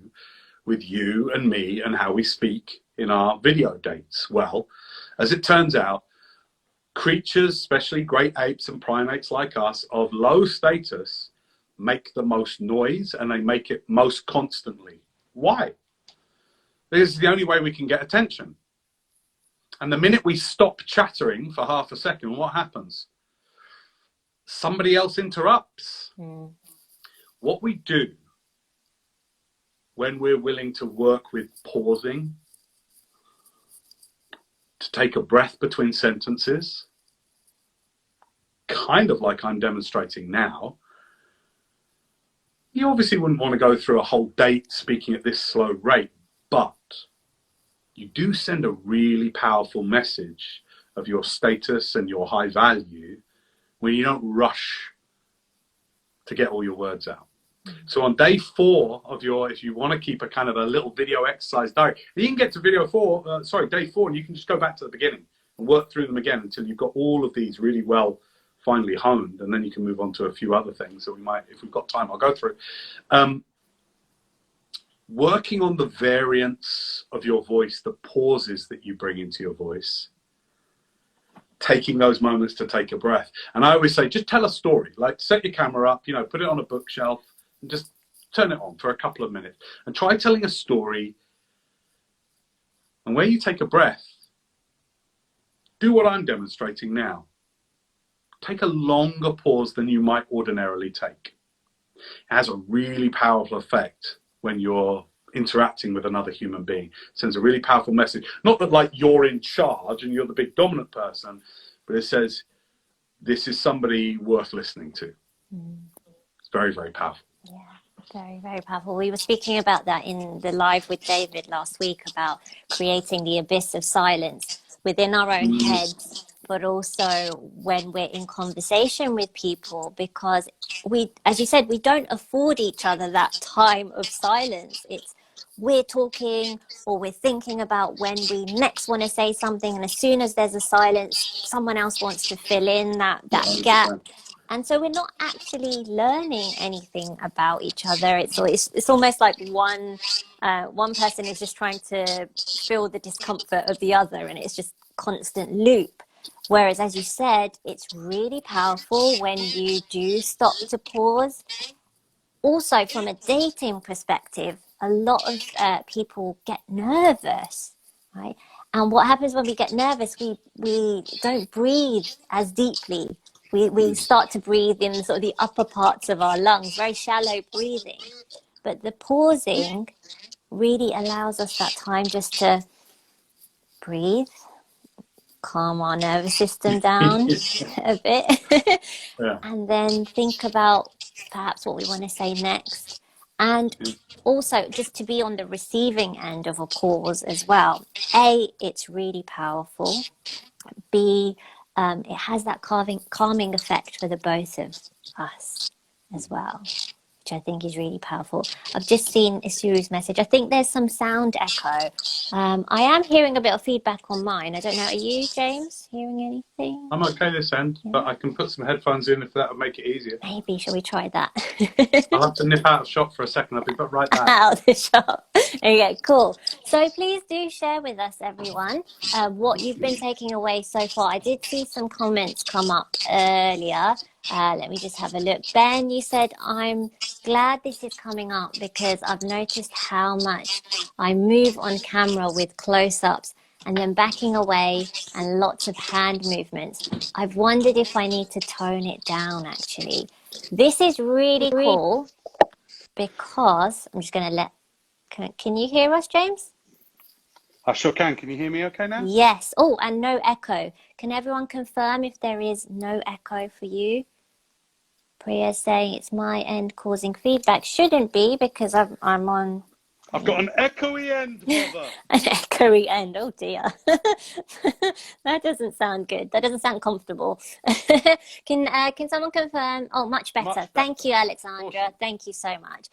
with you and me and how we speak in our video dates? Well, as it turns out, creatures, especially great apes and primates like us, of low status, make the most noise, and they make it most constantly. Why? Because it's the only way we can get attention. And the minute we stop chattering for half a second, what happens? Somebody else interrupts. Mm. What we do when we're willing to work with pausing, to take a breath between sentences, kind of like I'm demonstrating now, you obviously wouldn't want to go through a whole date speaking at this slow rate, but you do send a really powerful message of your status and your high value when you don't rush to get all your words out. So on day 4 of if you want to keep a kind of a little video exercise diary, you can get to day 4, and you can just go back to the beginning and work through them again until you've got all of these really well finely honed, and then you can move on to a few other things that we might, if we've got time, I'll go through. Working on the variance of your voice, the pauses that you bring into your voice, taking those moments to take a breath. And I always say, just tell a story, like set your camera up, put it on a bookshelf and just turn it on for a couple of minutes and try telling a story. And when you take a breath, do what I'm demonstrating now. Take a longer pause than you might ordinarily take. It has a really powerful effect when you're interacting with another human being. It sends a really powerful message. Not that like you're in charge and you're the big dominant person, but it says, this is somebody worth listening to. Mm. It's very, very powerful. Yeah, very, very powerful. We were speaking about that in the live with David last week, about creating the abyss of silence within our own heads, but also when we're in conversation with people, because we, as you said, we don't afford each other that time of silence. It's we're talking or we're thinking about when we next want to say something, and as soon as there's a silence, someone else wants to fill in that gap. And so we're not actually learning anything about each other. It's almost like one person is just trying to feel the discomfort of the other, and it's just constant loop. Whereas, as you said, it's really powerful when you do stop to pause. Also, from a dating perspective, a lot of people get nervous, right? And what happens when we get nervous, we don't breathe as deeply. We start to breathe in sort of the upper parts of our lungs, very shallow breathing. But the pausing really allows us that time just to breathe, calm our nervous system down a bit, and then think about perhaps what we want to say next. And also just to be on the receiving end of a pause as well. A, it's really powerful. B, it has that calming effect for the both of us as well, which I think is really powerful. I've just seen Isuru's message. I think there's some sound echo. I am hearing a bit of feedback on mine. I don't know. Are you, James, hearing anything? I'm okay this end, but I can put some headphones in if that would make it easier. Maybe. Shall we try that? I'll have to nip out of shop for a second. I'll be right back. Out of the shop. Okay, cool. So please do share with us, everyone, what you've been taking away so far. I did see some comments come up earlier. Let me just have a look. Ben, you said, I'm glad this is coming up because I've noticed how much I move on camera with close-ups and then backing away and lots of hand movements. I've wondered if I need to tone it down, actually. This is really cool because I'm just going to can you hear us, James? I sure can. Can you hear me okay now? Yes. Oh, and no echo. Can everyone confirm if there is no echo for you? Priya's saying it's my end causing feedback. Shouldn't be because I'm on... I've got an echoey end, brother. An echoey end. Oh, dear. That doesn't sound good. That doesn't sound comfortable. Can someone confirm? Oh, much better. Much better. Thank you, Alexandra. Awesome. Thank you so much.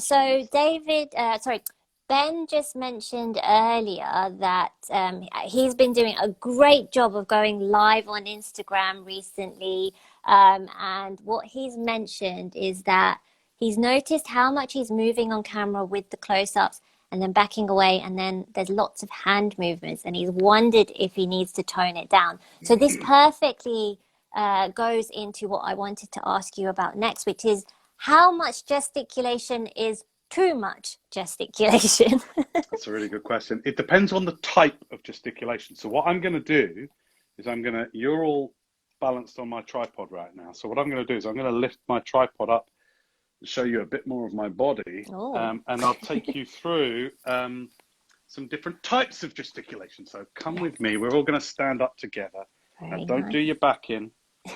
So David, Ben just mentioned earlier that he's been doing a great job of going live on Instagram recently. And what he's mentioned is that he's noticed how much he's moving on camera with the close-ups and then backing away, and then there's lots of hand movements, and he's wondered if he needs to tone it down. So this perfectly goes into what I wanted to ask you about next, which is how much gesticulation is too much gesticulation? That's a really good question. It depends on the type of gesticulation. So what I'm going to do is you're all balanced on my tripod right now. So what I'm going to do is I'm going to lift my tripod up and show you a bit more of my body. And I'll take you through some different types of gesticulation. So come with me. We're all going to stand up together. Now, don't do your back in.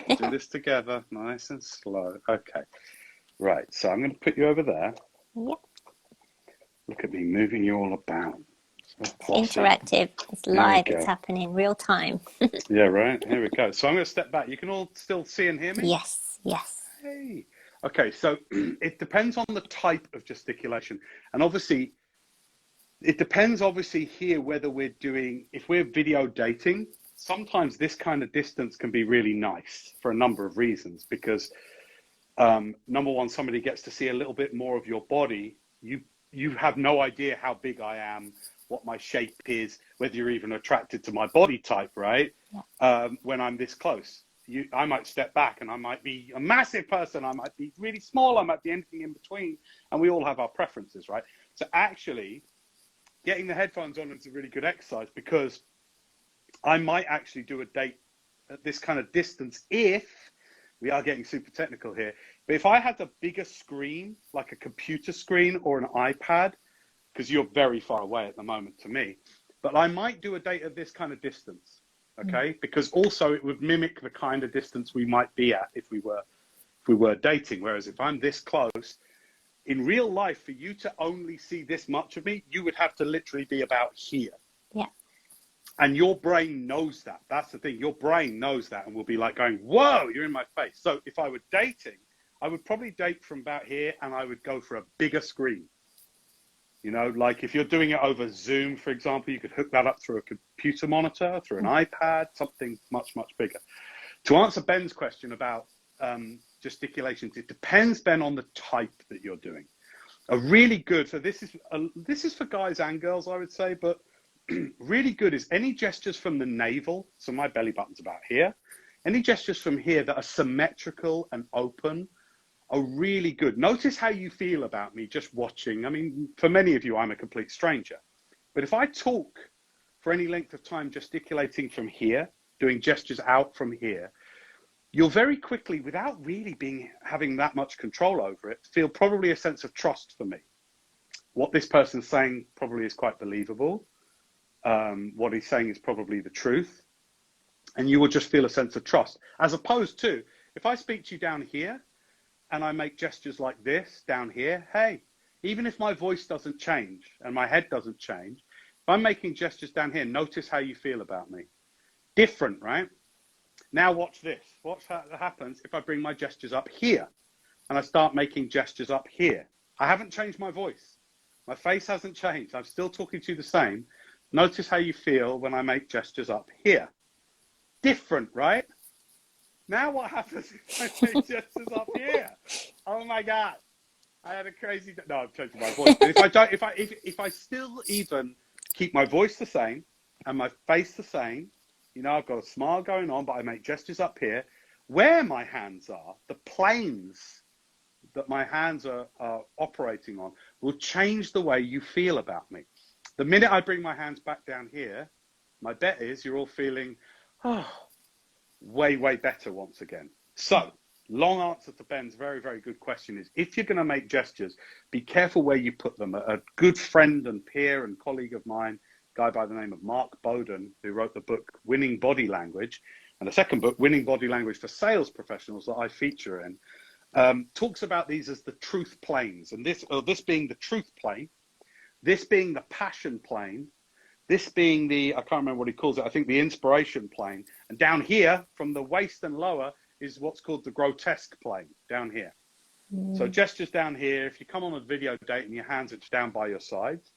We'll do this together, nice and slow. Okay. Right. So I'm going to put you over there. Yep. Look at me moving you all about. It's interactive. It's live. It's happening in real time. Yeah, right. Here we go. So I'm going to step back. You can all still see and hear me? Yes. Yes. Hey. Okay. So it depends on the type of gesticulation. And obviously, it depends here whether if we're video dating, sometimes this kind of distance can be really nice for a number of reasons because number one, somebody gets to see a little bit more of your body. You have no idea how big I am, what my shape is, whether you're even attracted to my body type, right? Yeah. When I'm this close, I might step back and I might be a massive person. I might be really small. I might be anything in between. And we all have our preferences, right? So actually getting the headphones on is a really good exercise because I might actually do a date at this kind of distance if we are getting super technical here. But if I had a bigger screen, like a computer screen or an iPad, because you're very far away at the moment to me, but I might do a date at this kind of distance, okay? Because also it would mimic the kind of distance we might be at if we were dating. Whereas if I'm this close, in real life, for you to only see this much of me, you would have to literally be about here. Yeah. And your brain knows that. That's the thing. Your brain knows that and will be like going, whoa, you're in my face. So if I were dating, I would probably date from about here and I would go for a bigger screen. You know, like if you're doing it over Zoom, for example, you could hook that up through a computer monitor, through an iPad, something much, much bigger. To answer Ben's question about gesticulations, it depends, Ben, on the type that you're doing. A really good, so this is for guys and girls, I would say, but really good is any gestures from the navel, so my belly button's about here, any gestures from here that are symmetrical and open are really good. Notice how you feel about me just watching. I mean, for many of you, I'm a complete stranger. But if I talk for any length of time gesticulating from here, doing gestures out from here, you'll very quickly, without really having that much control over it, feel probably a sense of trust for me. What this person's saying probably is quite believable. What he's saying is probably the truth. And you will just feel a sense of trust. As opposed to, if I speak to you down here, and I make gestures like this down here, hey, even if my voice doesn't change and my head doesn't change, if I'm making gestures down here, notice how you feel about me. Different, right? Now watch this. Watch what happens if I bring my gestures up here and I start making gestures up here. I haven't changed my voice. My face hasn't changed. I'm still talking to you the same. Notice how you feel when I make gestures up here. Different, right? Now what happens if I make gestures up here? Oh my God. I had a crazy, no, I'm changing my voice. But if I still even keep my voice the same and my face the same, you know, I've got a smile going on, but I make gestures up here. Where my hands are, the planes that my hands are operating on will change the way you feel about me. The minute I bring my hands back down here, my bet is you're all feeling, oh, way, way better once again. So, long answer to Ben's very, very good question is, if you're going to make gestures, be careful where you put them. A good friend and peer and colleague of mine, a guy by the name of Mark Bowden, who wrote the book Winning Body Language, and the second book, Winning Body Language for Sales Professionals, that I feature in, talks about these as the truth planes. And this being the truth plane, this being the passion plane, this being the, I can't remember what he calls it, I think the inspiration plane. And down here, from the waist and lower, is what's called the grotesque plane, down here. So gestures down here, if you come on a video date and your hands are down by your sides,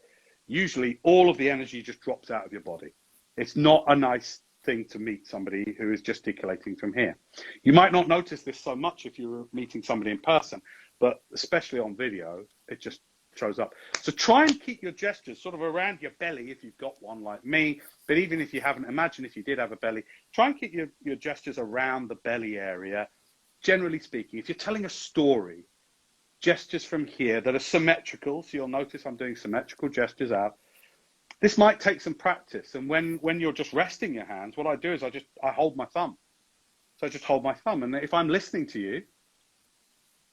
usually all of the energy just drops out of your body. It's not a nice thing to meet somebody who is gesticulating from here. You might not notice this so much if you're meeting somebody in person, but especially on video, it just shows up. So try and keep your gestures sort of around your belly if you've got one like me, but even if you haven't, imagine if you did have a belly, try and keep your gestures around the belly area. Generally speaking, if you're telling a story, gestures from here that are symmetrical, so you'll notice I'm doing symmetrical gestures out. This might take some practice, and when you're just resting your hands, what I do is I hold my thumb. So I just hold my thumb, and if I'm listening to you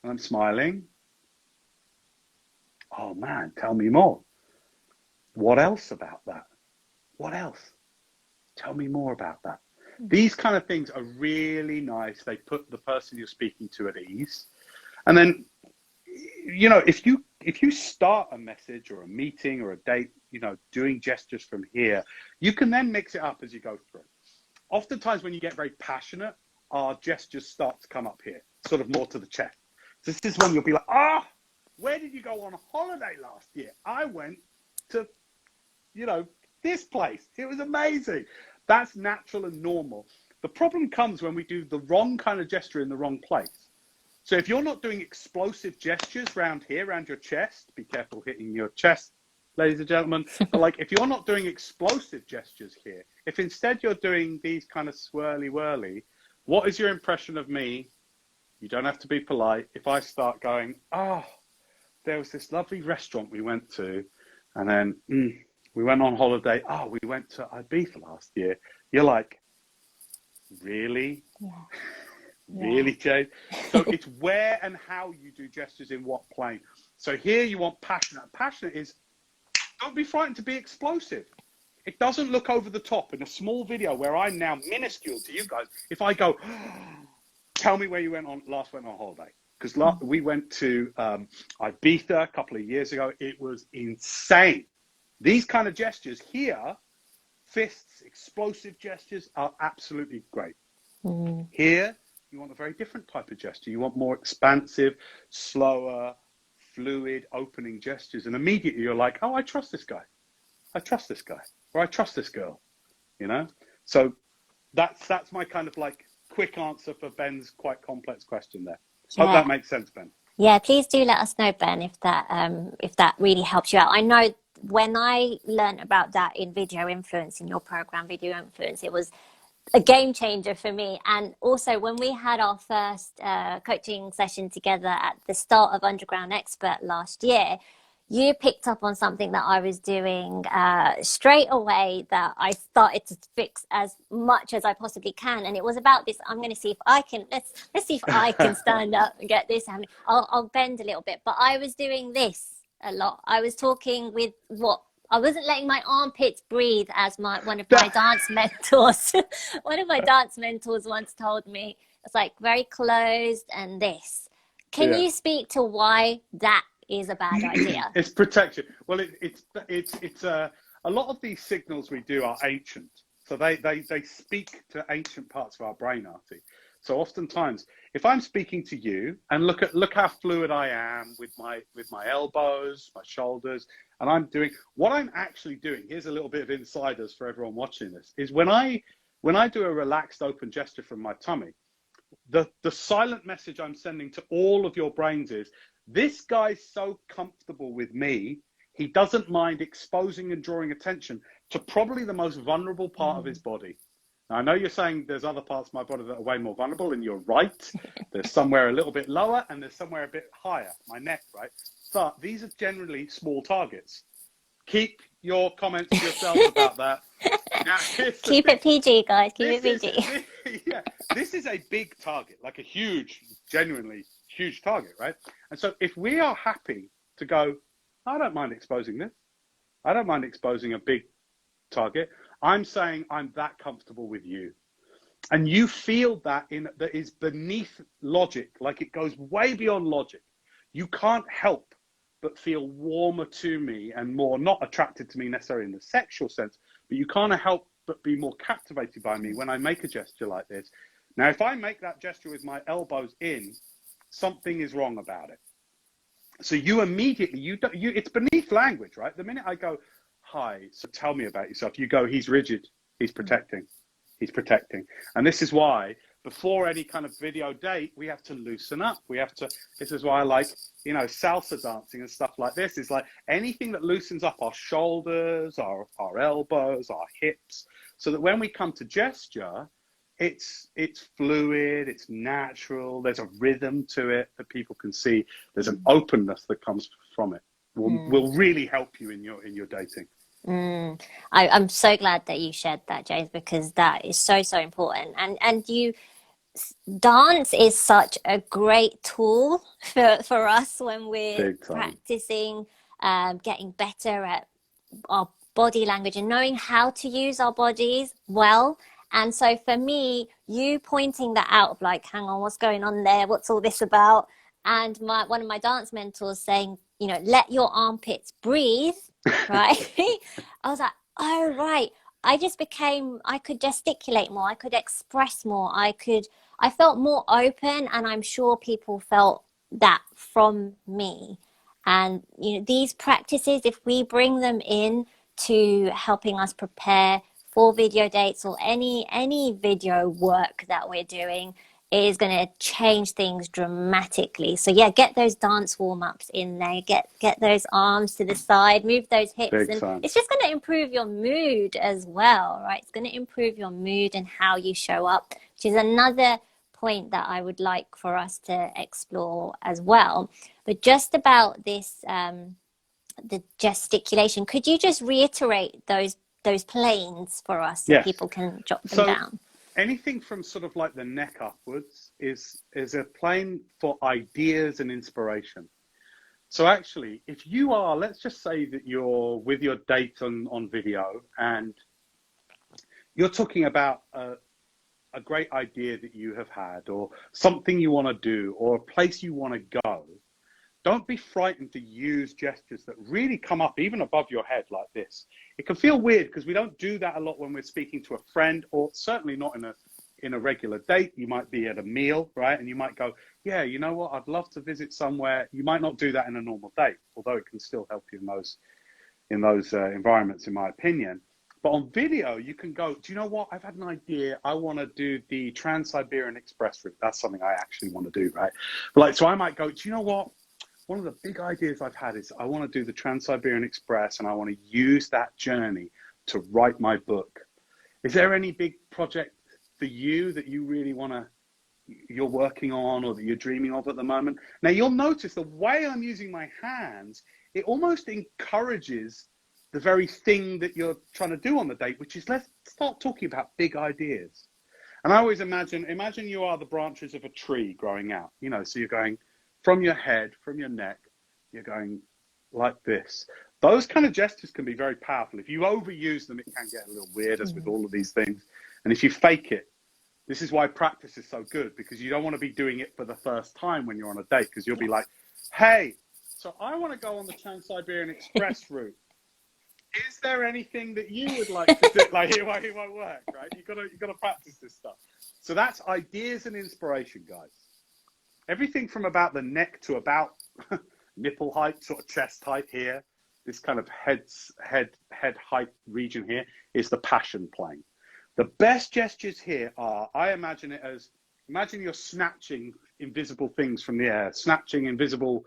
and I'm smiling, oh man, tell me more. What else about that? What else? Tell me more about that. These kind of things are really nice. They put the person you're speaking to at ease. And then, you know, if you start a message or a meeting or a date, you know, doing gestures from here, you can then mix it up as you go through. Oftentimes when you get very passionate, our gestures start to come up here, sort of more to the chest. So this is when you'll be like, ah, where did you go on a holiday last year? I went to, you know, this place. It was amazing. That's natural and normal. The problem comes when we do the wrong kind of gesture in the wrong place. So if you're not doing explosive gestures around here, around your chest, be careful hitting your chest, ladies and gentlemen. But like, if you're not doing explosive gestures here, if instead you're doing these kind of swirly whirly, what is your impression of me? You don't have to be polite. If I start going, oh, there was this lovely restaurant we went to, and then we went on holiday. Oh, we went to Ibiza last year. You're like, really? Yeah. Really, Jade? So it's where and how you do gestures in what plane. So here you want passionate. Passionate is, don't be frightened to be explosive. It doesn't look over the top. In a small video where I'm now minuscule to you guys, if I go, tell me where you last went on holiday. Because we went to Ibiza a couple of years ago. It was insane. These kind of gestures here, fists, explosive gestures, are absolutely great. Here, you want a very different type of gesture. You want more expansive, slower, fluid, opening gestures. And immediately you're like, oh, I trust this guy. I trust this guy. Or I trust this girl. You know? So that's my kind of like quick answer for Ben's quite complex question there. Yeah. Hope that makes sense, Ben. Yeah, please do let us know, Ben, if that really helps you out. I know when I learned about that in Video Influence, in your program, Video Influence, it was a game changer for me. And also when we had our first coaching session together at the start of Underground Expert last year, you picked up on something that I was doing straight away that I started to fix as much as I possibly can. And it was about this, I'm going to see if I can, let's see if I can stand up and get this happening. I'll bend a little bit, but I was doing this a lot. I was talking with I wasn't letting my armpits breathe, as one of my dance mentors, one of my dance mentors once told me. It's like very closed and this. Can you speak to why that is a bad idea? It's protection. Well, it's a lot of these signals we do are ancient. So they speak to ancient parts of our brain, Artie. So oftentimes, if I'm speaking to you, and look how fluid I am with my elbows, my shoulders, and I'm doing what I'm actually doing. Here's a little bit of insiders for everyone watching this: is when I do a relaxed, open gesture from my tummy, the silent message I'm sending to all of your brains is, this guy's so comfortable with me, he doesn't mind exposing and drawing attention to probably the most vulnerable part of his body. Now, I know you're saying there's other parts of my body that are way more vulnerable, and you're right. There's somewhere a little bit lower, and there's somewhere a bit higher, my neck, right? But these are generally small targets. Keep your comments to yourself about that. Now, Keep it PG, guys. Keep it PG. Yeah, this is a big target, like a huge, genuinely huge target, right? And so if we are happy to go, I don't mind exposing this. I don't mind exposing a big target. I'm saying I'm that comfortable with you. And you feel that is beneath logic, like it goes way beyond logic. You can't help but feel warmer to me and more, not attracted to me necessarily in the sexual sense, but you can't help but be more captivated by me when I make a gesture like this. Now, if I make that gesture with my elbows in, something is wrong about it. So you immediately, it's beneath language, right? The minute I go, hi, so tell me about yourself, you go, he's rigid, he's protecting. And this is why before any kind of video date, we have to loosen up. This is why I like, salsa dancing and stuff like this. It's like anything that loosens up our shoulders, our elbows, our hips, so that when we come to gesture, it's fluid, it's natural, there's a rhythm to it that people can see. There's an openness that comes from it. Will really help you in your dating. I'm so glad that you shared that, James, because that is so important. And dance is such a great tool for us when we're practicing, getting better at our body language and knowing how to use our bodies well. And so for me, you pointing that out of like, hang on, what's going on there? What's all this about? And one of my dance mentors saying, let your armpits breathe, right? I was like, oh, right. I could gesticulate more. I could express more. I felt more open, and I'm sure people felt that from me. And, these practices, if we bring them in to helping us prepare for video dates or any video work that we're doing, it is going to change things dramatically. So yeah, get those dance warm-ups in there, get those arms to the side, move those hips, and it's just going to improve your mood as well, right? It's going to improve your mood and how you show up, which is another point that I would like for us to explore as well. But just about this, the gesticulation, could you just reiterate those planes for us so people can jot them down? Anything from sort of like the neck upwards is a plane for ideas and inspiration. So actually, if you are, let's just say that you're with your date on video and you're talking about a great idea that you have had, or something you want to do, or a place you want to go, don't be frightened to use gestures that really come up even above your head like this. It can feel weird because we don't do that a lot when we're speaking to a friend, or certainly not in a regular date. You might be at a meal, right? And you might go, yeah, you know what? I'd love to visit somewhere. You might not do that in a normal date, although it can still help you in those environments, in my opinion. But on video, you can go, do you know what? I've had an idea. I want to do the Trans-Siberian Express route. That's something I actually want to do, right? But so I might go, do you know what? One of the big ideas I've had is I want to do the Trans-Siberian Express, and I want to use that journey to write my book. Is there any big project for you that you really you're working on, or that you're dreaming of at the moment? Now, you'll notice the way I'm using my hands, it almost encourages the very thing that you're trying to do on the date, which is let's start talking about big ideas. And I always imagine you are the branches of a tree growing out, so you're going from your head, from your neck, you're going like this. Those kind of gestures can be very powerful. If you overuse them, it can get a little weird, as with all of these things. And if you fake it, this is why practice is so good, because you don't want to be doing it for the first time when you're on a date, because you'll be like, hey, so I want to go on the Trans-Siberian Express route. is there anything that you would like to do? Like, it won't work, right? You gotta practice this stuff. So that's ideas and inspiration, guys. Everything from about the neck to about nipple height, sort of chest height here. This kind of head height region here is the passion plane. The best gestures here are, I imagine it as, imagine you're snatching invisible things from the air, snatching invisible,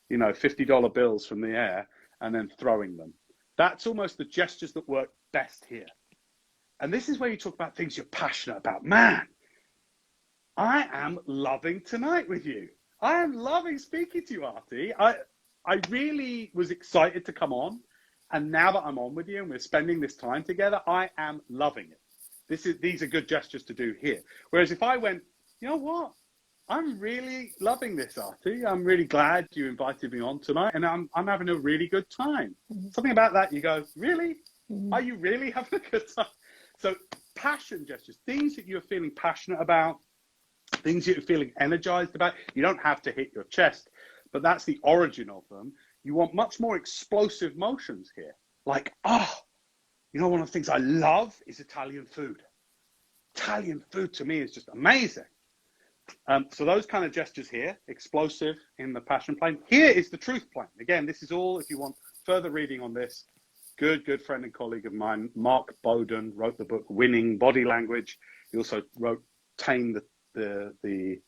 you know, $50 bills from the air and then throwing them. That's almost the gestures that work best here. And this is where you talk about things you're passionate about. Man, I am loving tonight with you. I am loving speaking to you, Artie. I really was excited to come on. And now that I'm on with you and we're spending this time together, I am loving it. These are good gestures to do here. Whereas if I went, you know what? I'm really loving this, Artie. I'm really glad you invited me on tonight, and I'm having a really good time. Something about that, you go, really? Are you really having a good time? So passion gestures, things that you're feeling passionate about, things that you're feeling energized about. You don't have to hit your chest, but that's the origin of them. You want much more explosive motions here. Like, you know, one of the things I love is Italian food. Italian food to me is just amazing. So those kind of gestures here, explosive in the passion plane. Here is the truth plane. Again, this is all, if you want further reading on this, good friend and colleague of mine, Mark Bowden, wrote the book Winning Body Language. He also wrote Tame the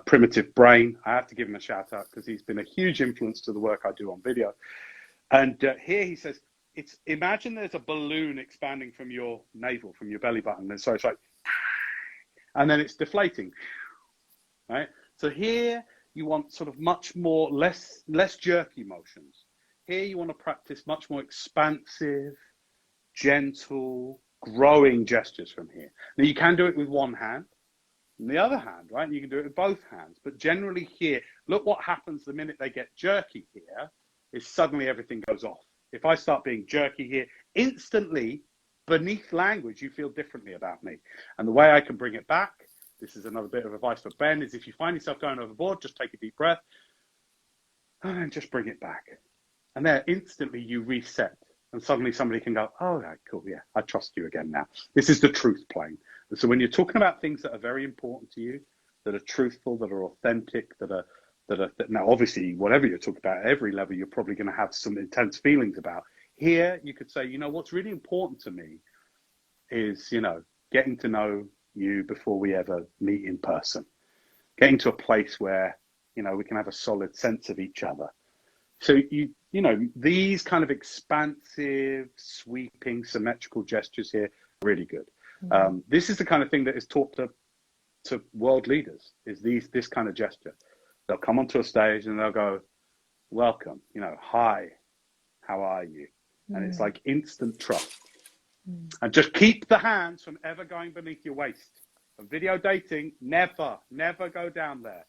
Primitive Brain. I have to give him a shout out because he's been a huge influence to the work I do on video. And here he says, imagine there's a balloon expanding from your navel, from your belly button. And so it's like, and then it's deflating, right? So here you want sort of much more, less jerky motions. Here you want to practice much more expansive, gentle, growing gestures from here. Now you can do it with one hand and the other hand, right? And you can do it with both hands, but generally here, look what happens the minute they get jerky here is suddenly everything goes off. If I start being jerky here, instantly, beneath language, you feel differently about me. And the way I can bring it back, this is another bit of advice for Ben, is if you find yourself going overboard, just take a deep breath and then just bring it back. And there, instantly you reset. And suddenly somebody can go, oh, right, cool, yeah, I trust you again now. This is the truth plane. And so when you're talking about things that are very important to you, that are truthful, that are authentic, that now obviously, whatever you're talking about, at every level, you're probably going to have some intense feelings about. Here, you could say, you know, what's really important to me is, you know, getting to know you before we ever meet in person. Getting to a place where, you know, we can have a solid sense of each other. So, you know, these kind of expansive, sweeping, symmetrical gestures here, really good. Mm-hmm. This is the kind of thing that is taught to world leaders, is this kind of gesture. They'll come onto a stage and they'll go, welcome, you know, hi, how are you? And it's like instant trust. And just keep the hands from ever going beneath your waist. And video dating, never go down there.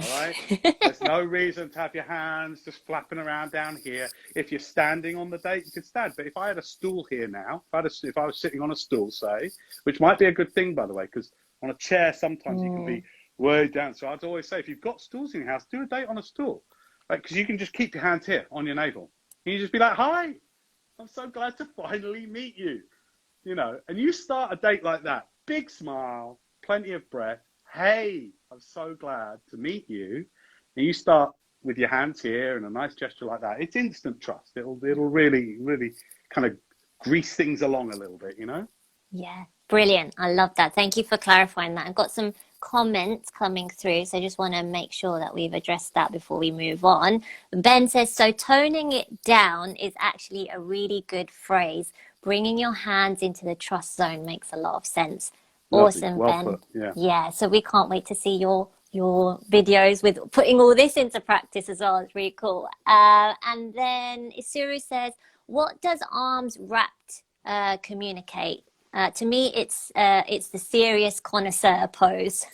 All right? There's no reason to have your hands just flapping around down here. If you're standing on the date, you can stand. But if I had a stool here now, if I was sitting on a stool, say, which might be a good thing, by the way, because on a chair, sometimes you can be way down. So I'd always say, if you've got stools in your house, do a date on a stool. Right? Because you can just keep your hands here on your navel. And you just be like, hi. I'm so glad to finally meet you, you know, and you start a date like that, big smile, plenty of breath. Hey, I'm so glad to meet you. And you start with your hands here and a nice gesture like that. It's instant trust. It'll really, really kind of grease things along a little bit, you know? Yeah, brilliant. I love that. Thank you for clarifying that. I've got some comments coming through, so I just want to make sure that we've addressed that before we move on. Ben says, so toning it down is actually a really good phrase. Bringing your hands into the trust zone makes a lot of sense. Lovely. Awesome, Well Ben. put. Yeah, so we can't wait to see your videos with putting all this into practice as well. It's really cool. And then Isuru says, what does arms wrapped communicate? To me, it's the serious connoisseur pose.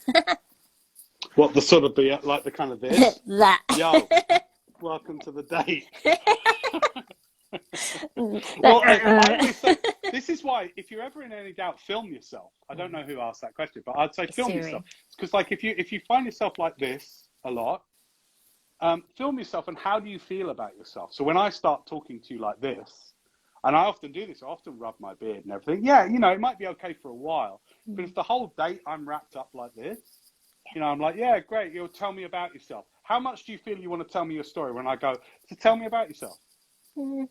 What, the sort of like the kind of this? That. Yo, welcome to the date. Well, I always say, this is why, if you're ever in any doubt, film yourself. I don't know who asked that question, but I'd say film yourself. Because like if you find yourself like this a lot, film yourself and how do you feel about yourself? So when I start talking to you like this, And I often do this. I often rub my beard and everything. Yeah, you know, it might be okay for a while. But if the whole date I'm wrapped up like this, you know, I'm like, yeah, great. You'll tell me about yourself. How much do you feel you want to tell me your story when I go to tell me about yourself? No,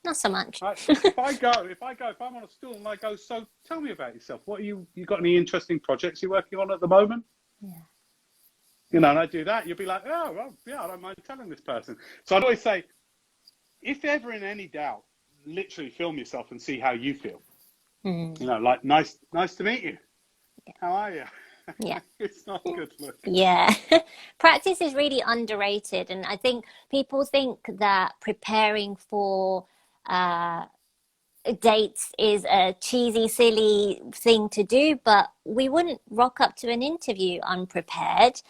not so much. Right? If I'm on a stool and I go, so tell me about yourself. What are you got any interesting projects you're working on at the moment? Yeah. You know, and I do that, you'll be like, oh, well, yeah, I don't mind telling this person. So I'd always say, if ever in any doubt, literally film yourself and see how you feel. Mm. You know, like, nice to meet you. How are you? Yeah. It's not good look. Yeah. Practice is really underrated. And I think people think that preparing for dates is a cheesy, silly thing to do, but we wouldn't rock up to an interview unprepared.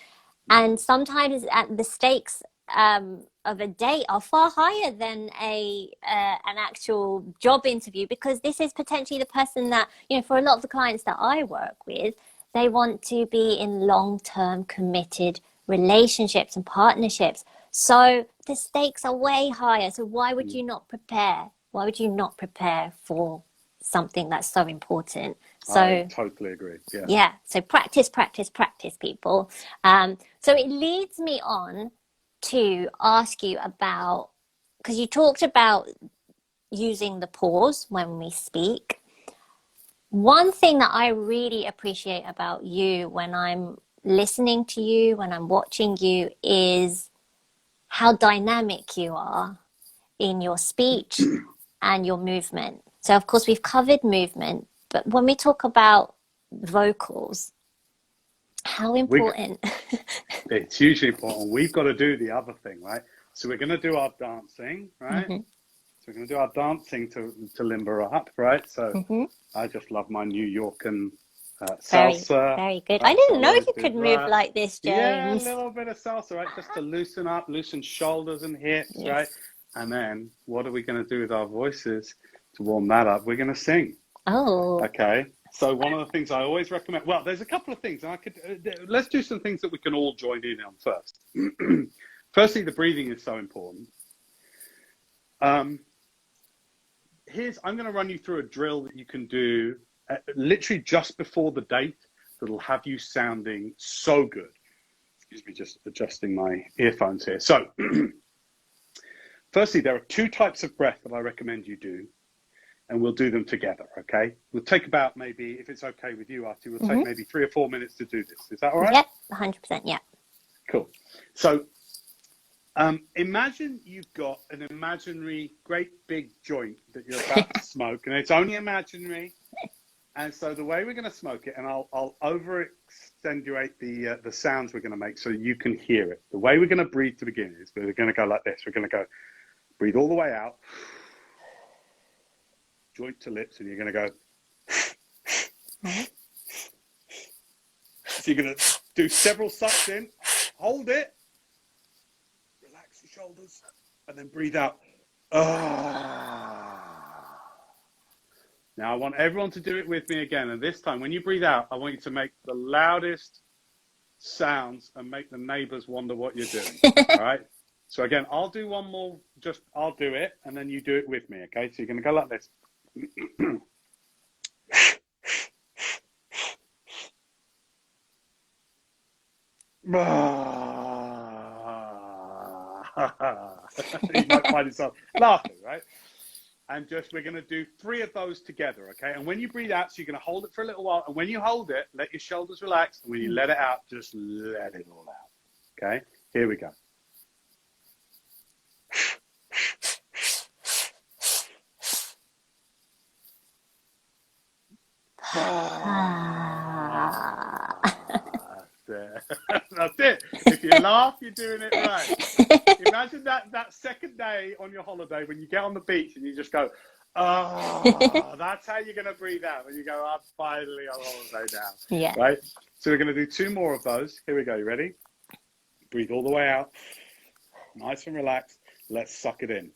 And sometimes the stakes of a date are far higher than a an actual job interview, because this is potentially the person that, you know, for a lot of the clients that I work with, they want to be in long-term committed relationships and partnerships. So the stakes are way higher. So why would you not prepare? Why would you not prepare for something that's so important? So I totally agree. Yeah. yeah, so practice, practice, practice, people. So it leads me on to ask you about, because you talked about using the pause when we speak. One thing that I really appreciate about you when I'm listening to you, when I'm watching you, is how dynamic you are in your speech and your movement. So, of course, we've covered movement, but when we talk about vocals, how important? It's hugely important. We've got to do the other thing, right? So we're going to do our dancing, right? Mm-hmm. So we're going to do our dancing to limber up, right? So Mm-hmm. I just love my New York and Very, salsa. very good. Right? I So didn't I'll know always you do could move that. like this, Yeah, a James. little bit of salsa, right? Just to loosen up, loosen shoulders and hips, Yes. right? And then what are we going to do with our voices to warm that up? We're going to sing. Oh. Okay. So one of the things I always recommend, well, there's a couple of things, and let's do some things that we can all join in on first. Firstly, the breathing is so important. I'm going to run you through a drill that you can do literally just before the date that'll have you sounding so good. Excuse me, just adjusting my earphones here. So, firstly, there are two types of breath that I recommend you do, and we'll do them together, okay? We'll take about maybe, if it's okay with you, Artie, we'll take maybe 3 or 4 minutes to do this. Is that all right? Yep, 100%, yeah. Cool. So, imagine you've got an imaginary great big joint that you're about to smoke, and it's only imaginary. And so the way we're going to smoke it, and I'll over accentuate the sounds we're going to make so you can hear it. The way we're going to breathe to begin is we're going to go like this. We're going to go breathe all the way out, joint to lips, and you're going to go. So you're going to do several sucks in, hold it, relax your shoulders, and then breathe out. Now I want everyone to do it with me again. And this time, when you breathe out, I want you to make the loudest sounds and make the neighbors wonder what you're doing. All right? So again, I'll do one more, I'll do it, and then you do it with me, okay? So you're going to go like this. You might find yourself laughing, right? And we're going to do 3 of those together, okay? And when you breathe out, so you're going to hold it for a little while. And when you hold it, let your shoulders relax. And when you let it out, just let it all out, okay? Here we go. That's it. If you laugh, you're doing it right. Imagine that second day on your holiday when you get on the beach and you just go, oh, that's how you're going to breathe out. When you go, I'm finally on holiday now. Yeah. Right? So we're going to do 2 more of those. Here we go. You ready? Breathe all the way out. Nice and relaxed. Let's suck it in.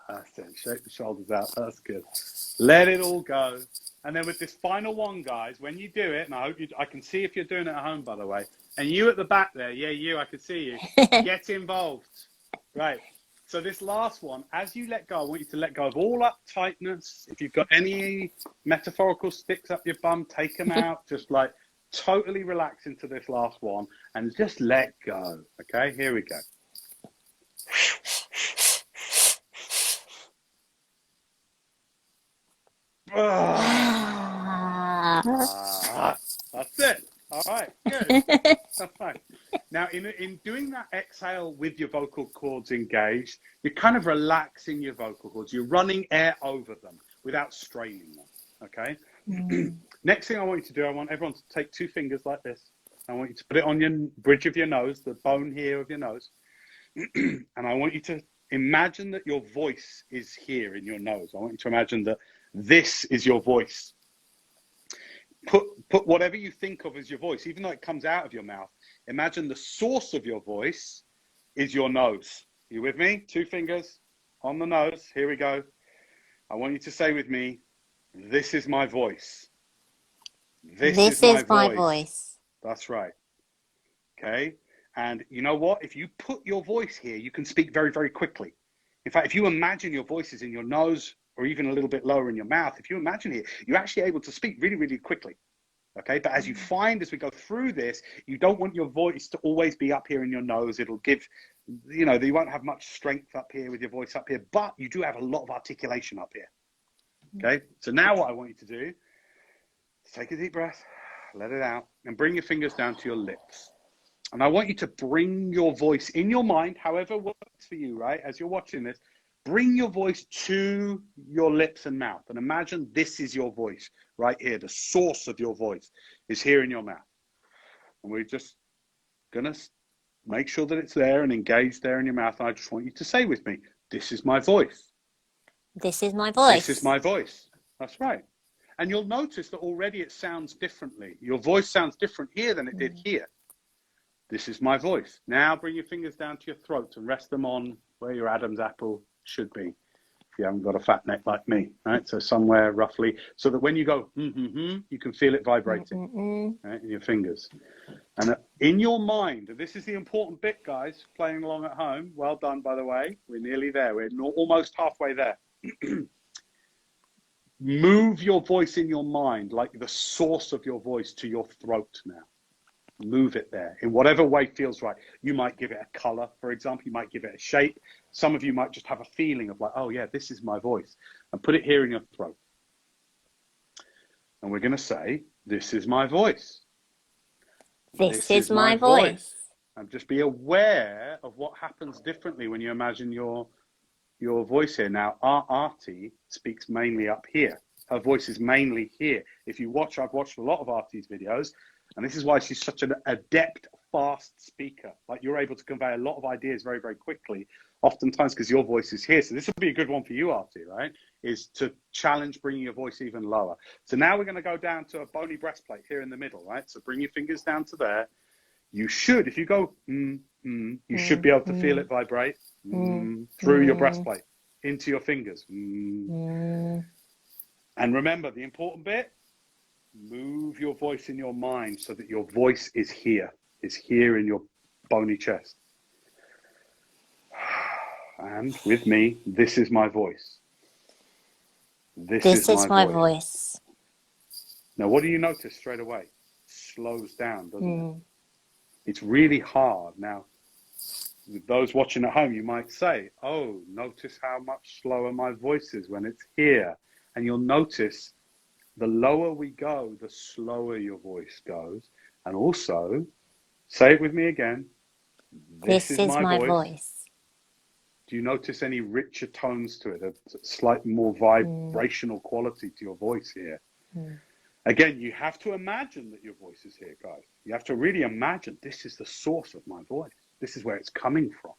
That's it. Shake the shoulders out. That's good. Let it all go And then with this final one, guys, when you do it, and I can see if you're doing it at home, by the way, and you at the back there, yeah, you, I can see you, get involved. Right. So this last one, as you let go, I want you to let go of all uptightness. If you've got any metaphorical sticks up your bum, take them out. Just like totally relax into this last one and just let go. Okay, here we go. That's it. All right, good. All right. Now, in doing that exhale with your vocal cords engaged, you're kind of relaxing your vocal cords. You're running air over them without straining them, okay? Next thing I want you to do, I want everyone to take 2 fingers like this. I want you to put it on your bridge of your nose, the bone here of your nose. And I want you to imagine that your voice is here in your nose. I want you to imagine that this is your voice. Put whatever you think of as your voice, even though it comes out of your mouth. Imagine the source of your voice is your nose. You with me? 2 fingers on the nose. Here we go. I want you to say with me, this is my voice. This is my voice. That's right. Okay. And you know what? If you put your voice here, you can speak very, very quickly. In fact, if you imagine your voice is in your nose, or even a little bit lower in your mouth, if you imagine here, you're actually able to speak really, really quickly. Okay, but as you find, as we go through this, you don't want your voice to always be up here in your nose. It'll give, you won't have much strength up here with your voice up here, but you do have a lot of articulation up here. Okay, so now what I want you to do is take a deep breath, let it out, and bring your fingers down to your lips. And I want you to bring your voice in your mind, however works for you, right? As you're watching this, bring your voice to your lips and mouth. And imagine this is your voice right here. The source of your voice is here in your mouth. And we're just going to make sure that it's there and engaged there in your mouth. And I just want you to say with me, this is my voice. This is my voice. This is my voice. That's right. And you'll notice that already it sounds differently. Your voice sounds different here than it did here. This is my voice. Now bring your fingers down to your throat and rest them on where your Adam's apple should be, if you haven't got a fat neck like me, right? So somewhere roughly, so that when you go, you can feel it vibrating, right, in your fingers. And in your mind, this is the important bit, guys, playing along at home. Well done, by the way. We're nearly there. We're almost halfway there. Move your voice in your mind, like the source of your voice, to your throat now. Move it there in whatever way feels right. You might give it a color, for example. You might give it a shape. Some of you might just have a feeling of like, oh yeah, this is my voice, and put it here in your throat. And we're going to say, this is my voice. This is my voice. And just be aware of what happens differently when you imagine your voice here. Now, our Artie speaks mainly up here. Her voice is mainly here. If you watch, I've watched a lot of Artie's videos, and this is why she's such an adept, fast speaker. Like, you're able to convey a lot of ideas very, very quickly, oftentimes because your voice is here. So this would be a good one for you, Artie, right? Is to challenge bringing your voice even lower. So now we're going to go down to a bony breastplate here in the middle, right? So bring your fingers down to there. You should, if you go, you should be able to feel it vibrate through your breastplate into your fingers. And remember, the important bit, move your voice in your mind so that your voice is here in your bony chest. And with me, this is my voice. This is my voice. Now, what do you notice straight away? It slows down, doesn't it? It's really hard. Now, with those watching at home, you might say, oh, notice how much slower my voice is when it's here. And you'll notice the lower we go, the slower your voice goes. And also, say it with me again. This is my voice. Do you notice any richer tones to it, a slightly more vibrational quality to your voice here? Again, you have to imagine that your voice is here, guys. You have to really imagine this is the source of my voice. This is where it's coming from.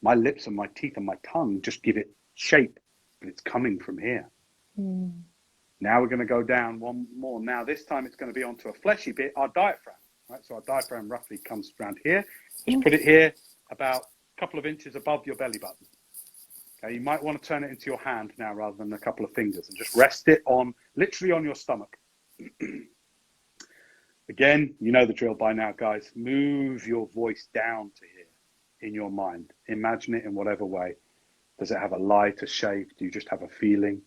My lips and my teeth and my tongue just give it shape, but it's coming from here. Now we're going to go down one more. Now this time it's going to be onto a fleshy bit, our diaphragm. Right? So our diaphragm roughly comes around here. Just put it here about a couple of inches above your belly button. You might want to turn it into your hand now rather than a couple of fingers, and just rest it on, literally on your stomach. Again, you know the drill by now, guys. Move your voice down to here in your mind. Imagine it in whatever way. Does it have a light, a shape? Do you just have a feeling?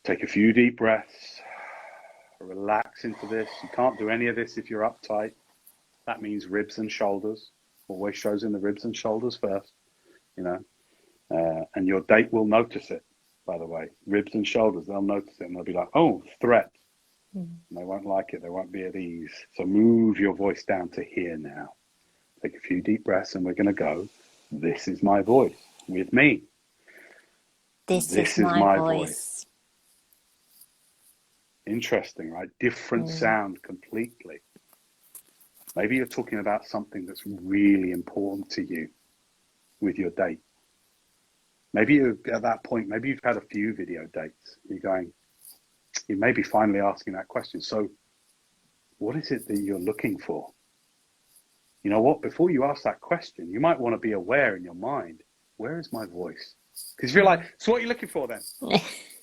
Take a few deep breaths. Relax into this. You can't do any of this if you're uptight. That means ribs and shoulders. Always shows in the ribs and shoulders first, you know. And your date will notice it, by the way. Ribs and shoulders, they'll notice it and they'll be like, oh, threat. And they won't like it. They won't be at ease. So move your voice down to here now. Take a few deep breaths and we're going to go, this is my voice with me. This is my voice. Interesting, right? Different sound completely. Maybe you're talking about something that's really important to you with your date. Maybe you're at that point, maybe you've had a few video dates. You may be finally asking that question. So what is it that you're looking for? You know what? Before you ask that question, you might want to be aware in your mind, where is my voice? Because if you're like, so what are you looking for then?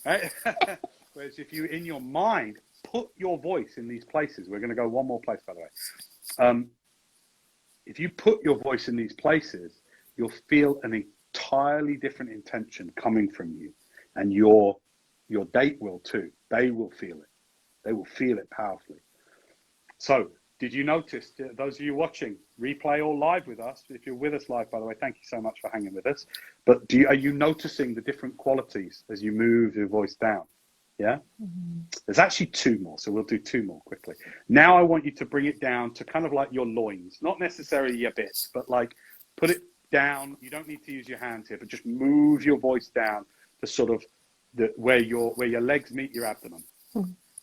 Right? Whereas if you, in your mind, put your voice in these places, we're going to go one more place, by the way. If you put your voice in these places, you'll feel an entirely different intention coming from you. And your date will too. They will feel it. They will feel it powerfully. So did you notice, those of you watching, replay or live with us, if you're with us live, by the way, thank you so much for hanging with us. But are you noticing the different qualities as you move your voice down? Yeah? There's actually two more, so we'll do two more quickly. Now I want you to bring it down to kind of like your loins, not necessarily your bits, but like put it down. You don't need to use your hands here, but just move your voice down to sort of where your legs meet your abdomen.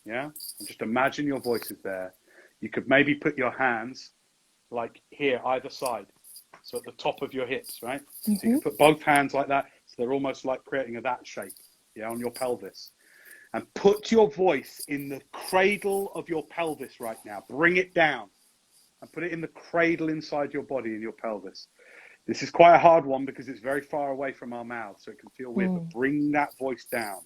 Yeah? And just imagine your voice is there. You could maybe put your hands like here, either side. So at the top of your hips, right? So you can put both hands like that. So they're almost like creating that shape, yeah, on your pelvis. And put your voice in the cradle of your pelvis right now. Bring it down and put it in the cradle inside your body, in your pelvis. This is quite a hard one because it's very far away from our mouths, so it can feel weird, but bring that voice down,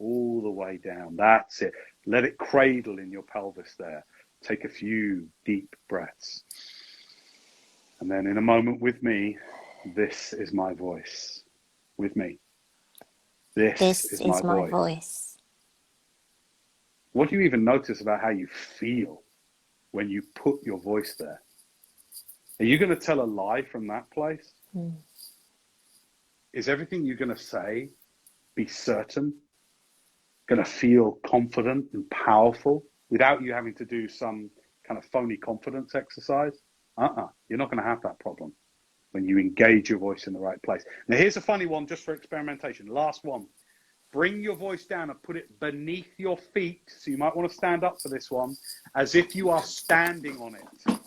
all the way down. That's it. Let it cradle in your pelvis there. Take a few deep breaths. And then in a moment with me, this is my voice. With me. This is my voice. What do you even notice about how you feel when you put your voice there? Are you going to tell a lie from that place? Is everything you're going to say be certain? Going to feel confident and powerful without you having to do some kind of phony confidence exercise? You're not going to have that problem when you engage your voice in the right place. Now, here's a funny one just for experimentation. Last one. Bring your voice down and put it beneath your feet. So you might want to stand up for this one, as if you are standing on it.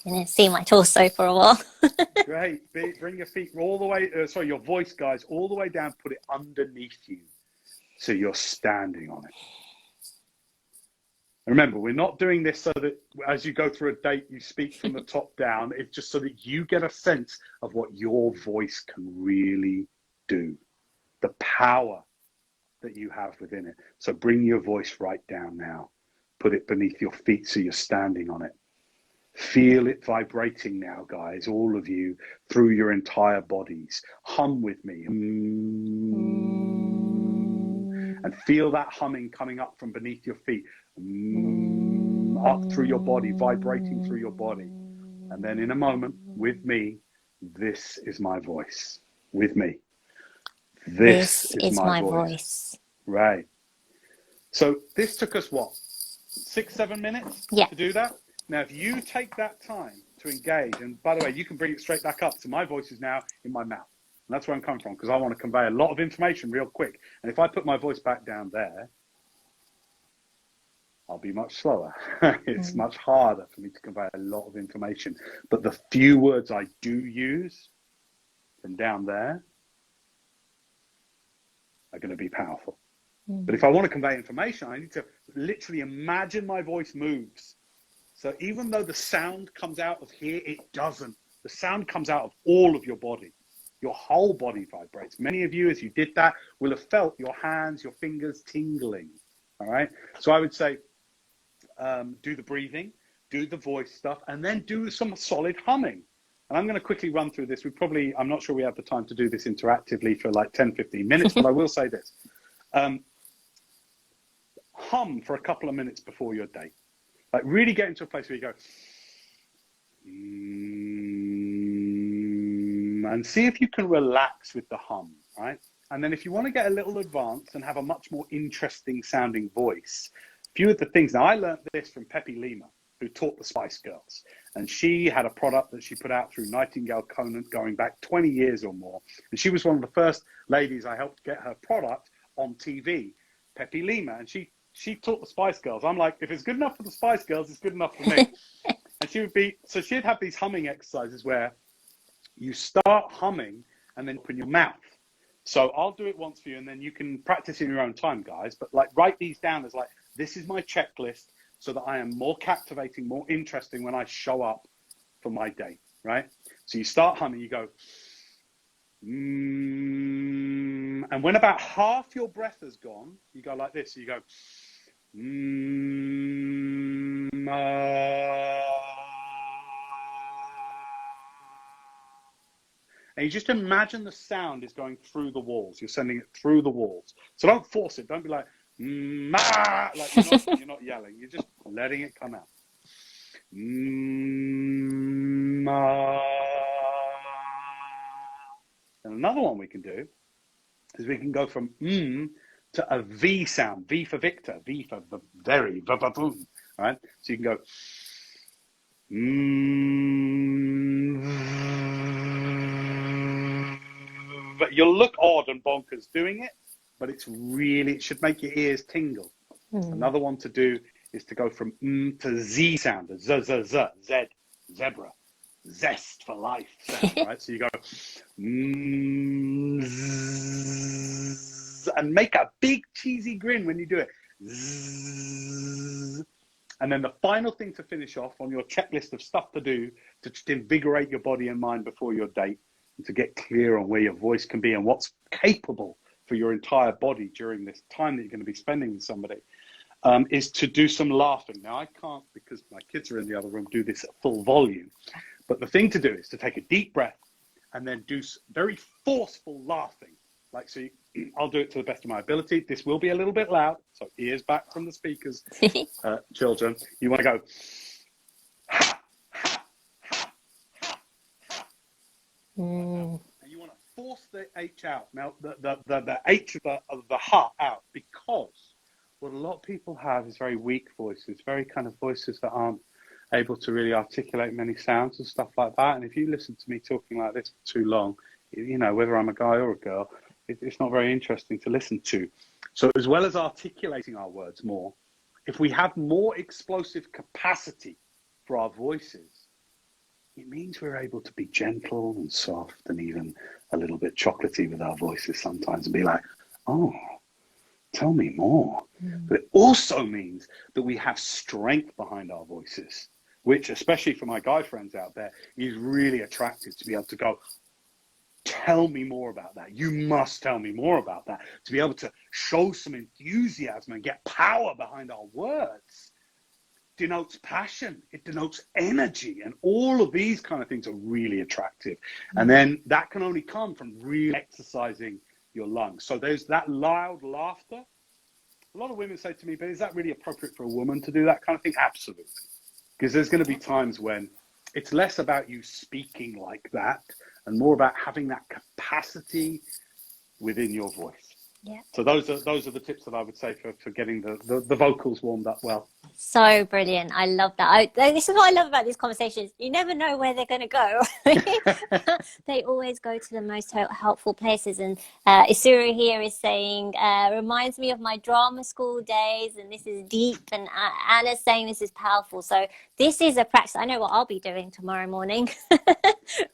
You didn't see my torso for a while. Great. Bring your feet all the way, your voice, guys, all the way down. Put it underneath you. So you're standing on it. Remember, we're not doing this so that as you go through a date, you speak from the top down. It's just so that you get a sense of what your voice can really do. The power that you have within it. So bring your voice right down now. Put it beneath your feet so you're standing on it. Feel it vibrating now, guys, all of you, through your entire bodies. Hum with me. And feel that humming coming up from beneath your feet. Up through your body, vibrating through your body. And then in a moment, with me, this is my voice. With me. This is my voice. Right. So this took us what? 6-7 minutes to do that? Now, if you take that time to engage, and by the way, you can bring it straight back up. So my voice is now in my mouth. And that's where I'm coming from, because I want to convey a lot of information real quick. And if I put my voice back down there, I'll be much slower. It's much harder for me to convey a lot of information. But the few words I do use from down there are going to be powerful. But if I want to convey information, I need to literally imagine my voice moves. So even though the sound comes out of here, it doesn't. The sound comes out of all of your body. your whole body vibrates. Many of you, as you did that, will have felt your hands, your fingers tingling. All right. So I would say, do the breathing, do the voice stuff, and then do some solid humming. And I'm going to quickly run through this. I'm not sure we have the time to do this interactively for like 10, 15 minutes, but I will say this. Hum for a couple of minutes before your day. Like really get into a place where you go, and see if you can relax with the hum, right? And then if you want to get a little advanced and have a much more interesting sounding voice, a few of the things, now I learned this from Pepe Lima, who taught the Spice Girls. And she had a product that she put out through Nightingale Conant going back 20 years or more. And she was one of the first ladies I helped get her product on TV, Pepe Lima. And she taught the Spice Girls. I'm like, if it's good enough for the Spice Girls, it's good enough for me. And she'd have these humming exercises where you start humming and then open your mouth. So I'll do it once for you and then you can practice in your own time, guys. But like write these down as like, this is my checklist so that I am more captivating, more interesting when I show up for my day, right? So you start humming, you go, and when about half your breath has gone, you go like this. So you go, and you just imagine the sound is going through the walls. You're sending it through the walls. So don't force it. Don't be like, like you're not yelling. You're just letting it come out. And another one we can do is we can go from to a V sound. V for Victor. V for the very. Boom. Right? So you can go. But you'll look odd and bonkers doing it, but it should make your ears tingle. Another one to do is to go from to Z sound, Z, zebra, zest for life sound, right? So you go and make a big cheesy grin when you do it. And then the final thing to finish off on your checklist of stuff to do to just invigorate your body and mind before your date and to get clear on where your voice can be and what's capable for your entire body during this time that you're going to be spending with somebody, is to do some laughing. Now, I can't, because my kids are in the other room, do this at full volume. But the thing to do is to take a deep breath and then do very forceful laughing. Like, so I'll do it to the best of my ability. This will be a little bit loud, so ears back from the speakers, children. You want to go, ha, ha, ha, ha, ha. And you want to force the H out. Now, the H of the ha out, because what a lot of people have is very weak voices, very kind of voices that aren't able to really articulate many sounds and stuff like that. And if you listen to me talking like this for too long, you know, whether I'm a guy or a girl, it's not very interesting to listen to. So as well as articulating our words more, if we have more explosive capacity for our voices, it means we're able to be gentle and soft and even a little bit chocolatey with our voices sometimes and be like, oh, tell me more. But it also means that we have strength behind our voices, which, especially for my guy friends out there, is really attractive to be able to go, tell me more about that. You must tell me more about that. To be able to show some enthusiasm and get power behind our words denotes passion. It denotes energy. And all of these kind of things are really attractive. And then that can only come from really exercising your lungs. So there's that loud laughter. A lot of women say to me, but is that really appropriate for a woman to do that kind of thing? Absolutely. Because there's going to be times when it's less about you speaking like that and more about having that capacity within your voice. Yeah. So those are the tips that I would say for getting the vocals warmed up well. So brilliant. I love that. This is what I love about these conversations. You never know where they're going to go. They always go to the most helpful places. And Isuru here is saying, reminds me of my drama school days. And this is deep. And Anna's saying this is powerful. So this is a practice. I know what I'll be doing tomorrow morning.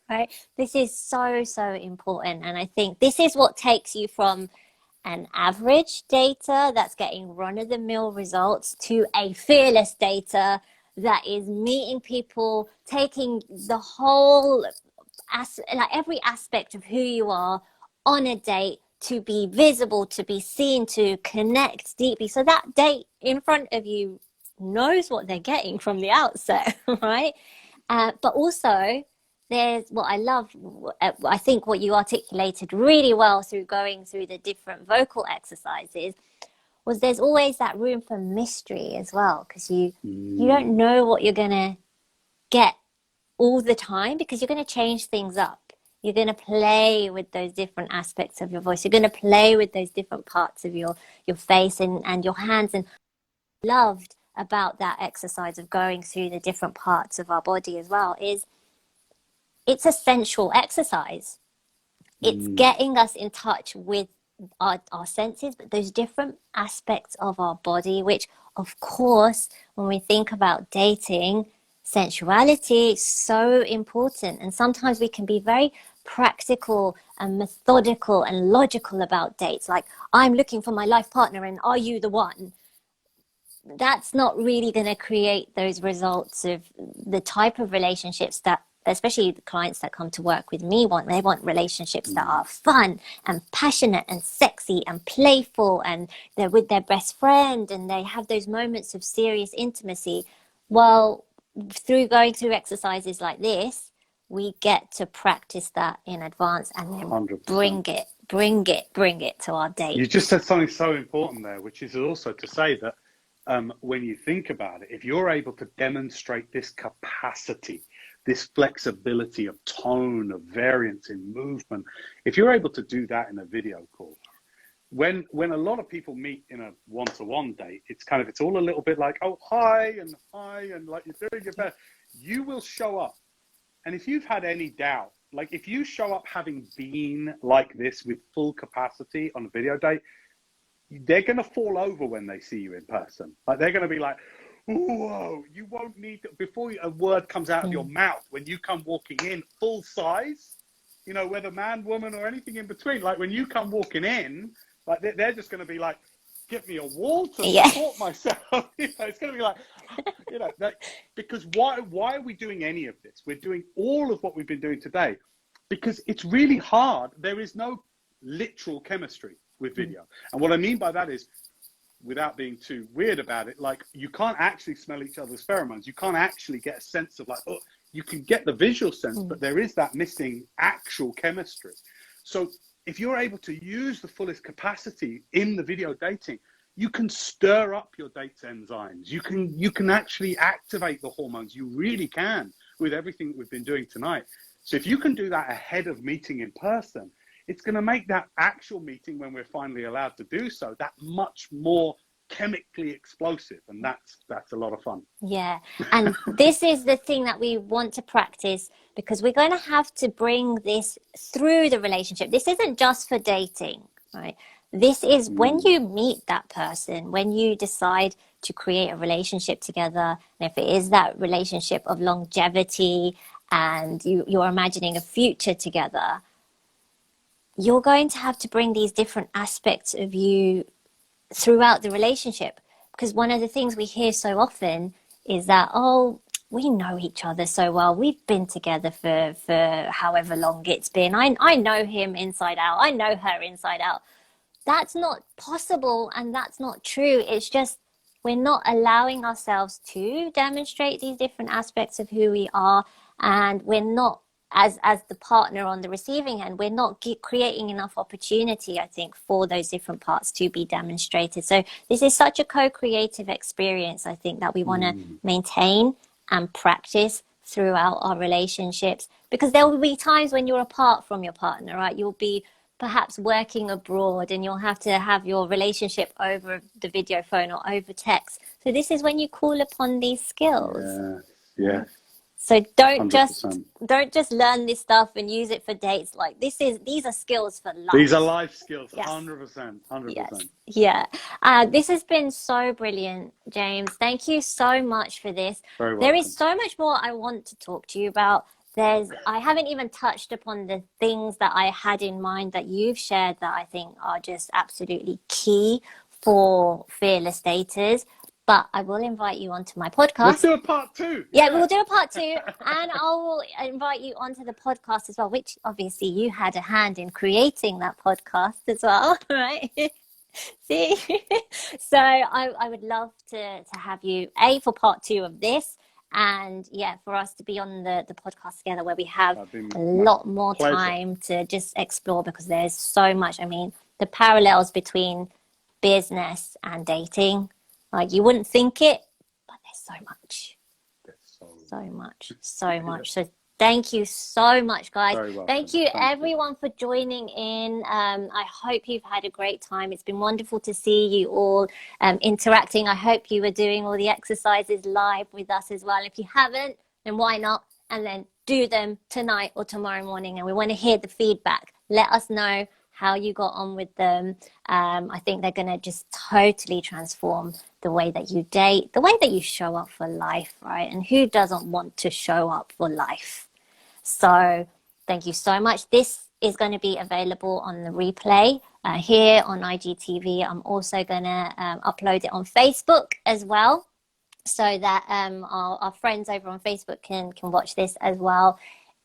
Right? This is so, so important. And I think this is what takes you from an average data that's getting run-of-the-mill results to a fearless data that is meeting people, taking the whole like every aspect of who you are on a date to be visible, to be seen, to connect deeply. So that date in front of you knows what they're getting from the outset, right? But also, there's what I love. I think what you articulated really well through going through the different vocal exercises was there's always that room for mystery as well, because you don't know what you're gonna get all the time, because you're going to change things up. You're going to play with those different aspects of your voice. You're going to play with those different parts of your face and your hands. And loved about that exercise of going through the different parts of our body as well is it's a sensual exercise. It's getting us in touch with our senses, but those different aspects of our body, which of course, when we think about dating, sensuality is so important. And sometimes we can be very practical and methodical and logical about dates. Like, I'm looking for my life partner and are you the one? That's not really going to create those results of the type of relationships that especially the clients that come to work with me want. They want relationships that are fun and passionate and sexy and playful, and they're with their best friend and they have those moments of serious intimacy. Well, through going through exercises like this, we get to practice that in advance and then 100%. bring it to our date. You just said something so important there, which is also to say that when you think about it, if you're able to demonstrate this capacity, this flexibility of tone, of variance in movement, if you're able to do that in a video call, when a lot of people meet in a one-to-one date, it's all a little bit like, oh, hi, and like you're doing your best. You will show up. And if you've had any doubt, like if you show up having been like this with full capacity on a video date, they're going to fall over when they see you in person. Like they're going to be like, whoa, you won't need to, before a word comes out of your mouth, when you come walking in full size, you know, whether man, woman, or anything in between, like when you come walking in, like they're just going to be like, give me a wall to support myself. You know, it's going to be like, you know, because why are we doing any of this? We're doing all of what we've been doing today because it's really hard. There is no literal chemistry with video. And what I mean by that is, without being too weird about it, like you can't actually smell each other's pheromones. You can't actually get a sense of like, oh, you can get the visual sense, but there is that missing actual chemistry. So if you're able to use the fullest capacity in the video dating, you can stir up your date's enzymes. You can actually activate the hormones. You really can with everything that we've been doing tonight. So if you can do that ahead of meeting in person, it's going to make that actual meeting, when we're finally allowed to do so, that much more chemically explosive. And that's a lot of fun. Yeah. And this is the thing that we want to practice, because we're going to have to bring this through the relationship. This isn't just for dating, right? This is when you meet that person, when you decide to create a relationship together. And if it is that relationship of longevity and you're imagining a future together, you're going to have to bring these different aspects of you throughout the relationship. Because one of the things we hear so often is that, oh, we know each other so well. We've been together for however long it's been. I know him inside out. I know her inside out. That's not possible, and that's not true. It's just we're not allowing ourselves to demonstrate these different aspects of who we are, and we're not, as the partner on the receiving end, we're not creating enough opportunity, I think, for those different parts to be demonstrated. So this is such a co-creative experience, I think, that we want to maintain and practice throughout our relationships, because there will be times when you're apart from your partner, right? You'll be perhaps working abroad and you'll have to have your relationship over the video phone or over text. So this is when you call upon these skills. Yeah. So don't 100%. just learn this stuff and use it for dates. Like these are skills for life. These are life skills. Yes. 100%. Yes. Yeah. This has been so brilliant, James. Thank you so much for this. Very welcome. There is so much more I want to talk to you about. I haven't even touched upon the things that I had in mind that you've shared that I think are just absolutely key for fearless daters. but I will invite you onto my Let's podcast. do a part 2. Yeah, we'll do a part 2, and I will invite you onto the podcast as well, which obviously you had a hand in creating that podcast as well, right? See? So I would love to have you, for part 2 of this, and yeah, for us to be on the podcast together where we have a lot more time to just explore, because there's so much. I mean, the parallels between business and dating, like you wouldn't think it, but there's so much. So much. So thank you so much, guys. Thank you, everyone, for joining in. I hope you've had a great time. It's been wonderful to see you all interacting. I hope you were doing all the exercises live with us as well. If you haven't, then why not? And then do them tonight or tomorrow morning. And we want to hear the feedback. Let us know how you got on with them. I think they're going to just totally transform the way that you date, the way that you show up for life, right? And who doesn't want to show up for life? So thank you so much. This is going to be available on the replay here on IGTV. I'm also going to upload it on Facebook as well, so that our friends over on Facebook can watch this as well.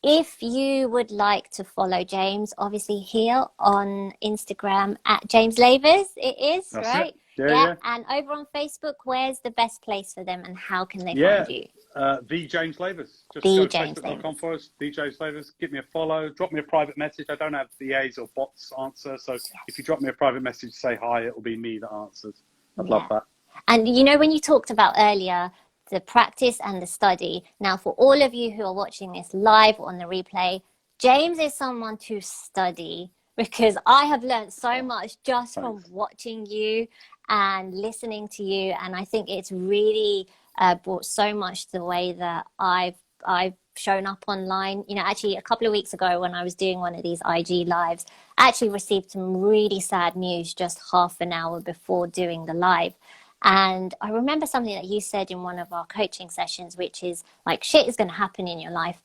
If you would like to follow James, obviously here on Instagram at James Lavers, it is. That's right? Yeah. And over on Facebook, where's the best place for them, and how can they find you? The James Lavers. Just go to facebook.com for us, the James Lavers. Give me a follow, drop me a private message. I don't have VAs or bots answer, so if you drop me a private message, say hi, it'll be me that answers. I'd love that. And you know, when you talked about earlier, the practice and the study. Now, for all of you who are watching this live or on the replay, James is someone to study, because I have learned so much just from watching you and listening to you. And I think it's really brought so much to the way that I've shown up online. You know, actually a couple of weeks ago when I was doing one of these IG lives, I actually received some really sad news just half an hour before doing the live. And I remember something that you said in one of our coaching sessions, which is like, shit is going to happen in your life.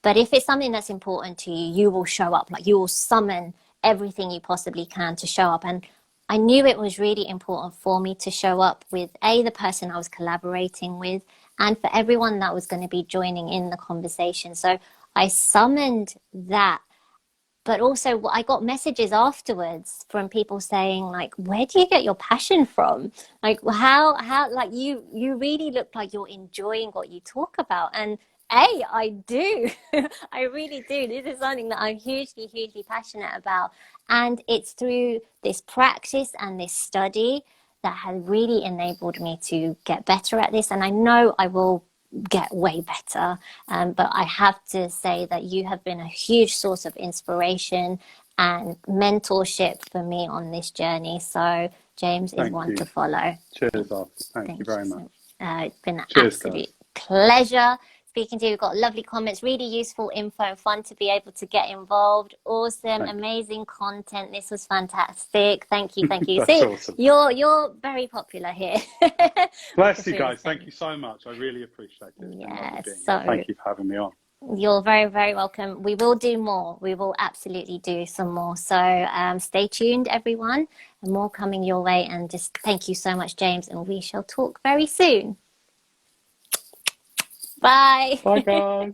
But if it's something that's important to you, you will show up. Like, you will summon everything you possibly can to show up. And I knew it was really important for me to show up with the person I was collaborating with, and for everyone that was going to be joining in the conversation. So I summoned that. But also I got messages afterwards from people saying, like, where do you get your passion from? Like, how, like, you really look like you're enjoying what you talk about. And I do. I really do. This is something that I'm hugely, hugely passionate about. And it's through this practice and this study that has really enabled me to get better at this. And I know I will get way better, but I have to say that you have been a huge source of inspiration and mentorship for me on this journey. So James is one to follow. Cheers, thank you very much. It's been an absolute pleasure speaking to you. We've got lovely comments, really useful info, fun to be able to get involved. Awesome, amazing content. This was fantastic. Thank you. See, awesome. You're very popular here. Bless you guys. Thank you so much. I really appreciate it. Yes. Thank you for having me on. You're very, very welcome. We will do more. We will absolutely do some more. So stay tuned, everyone, and more coming your way. And just thank you so much, James. And we shall talk very soon. Bye. Bye, guys.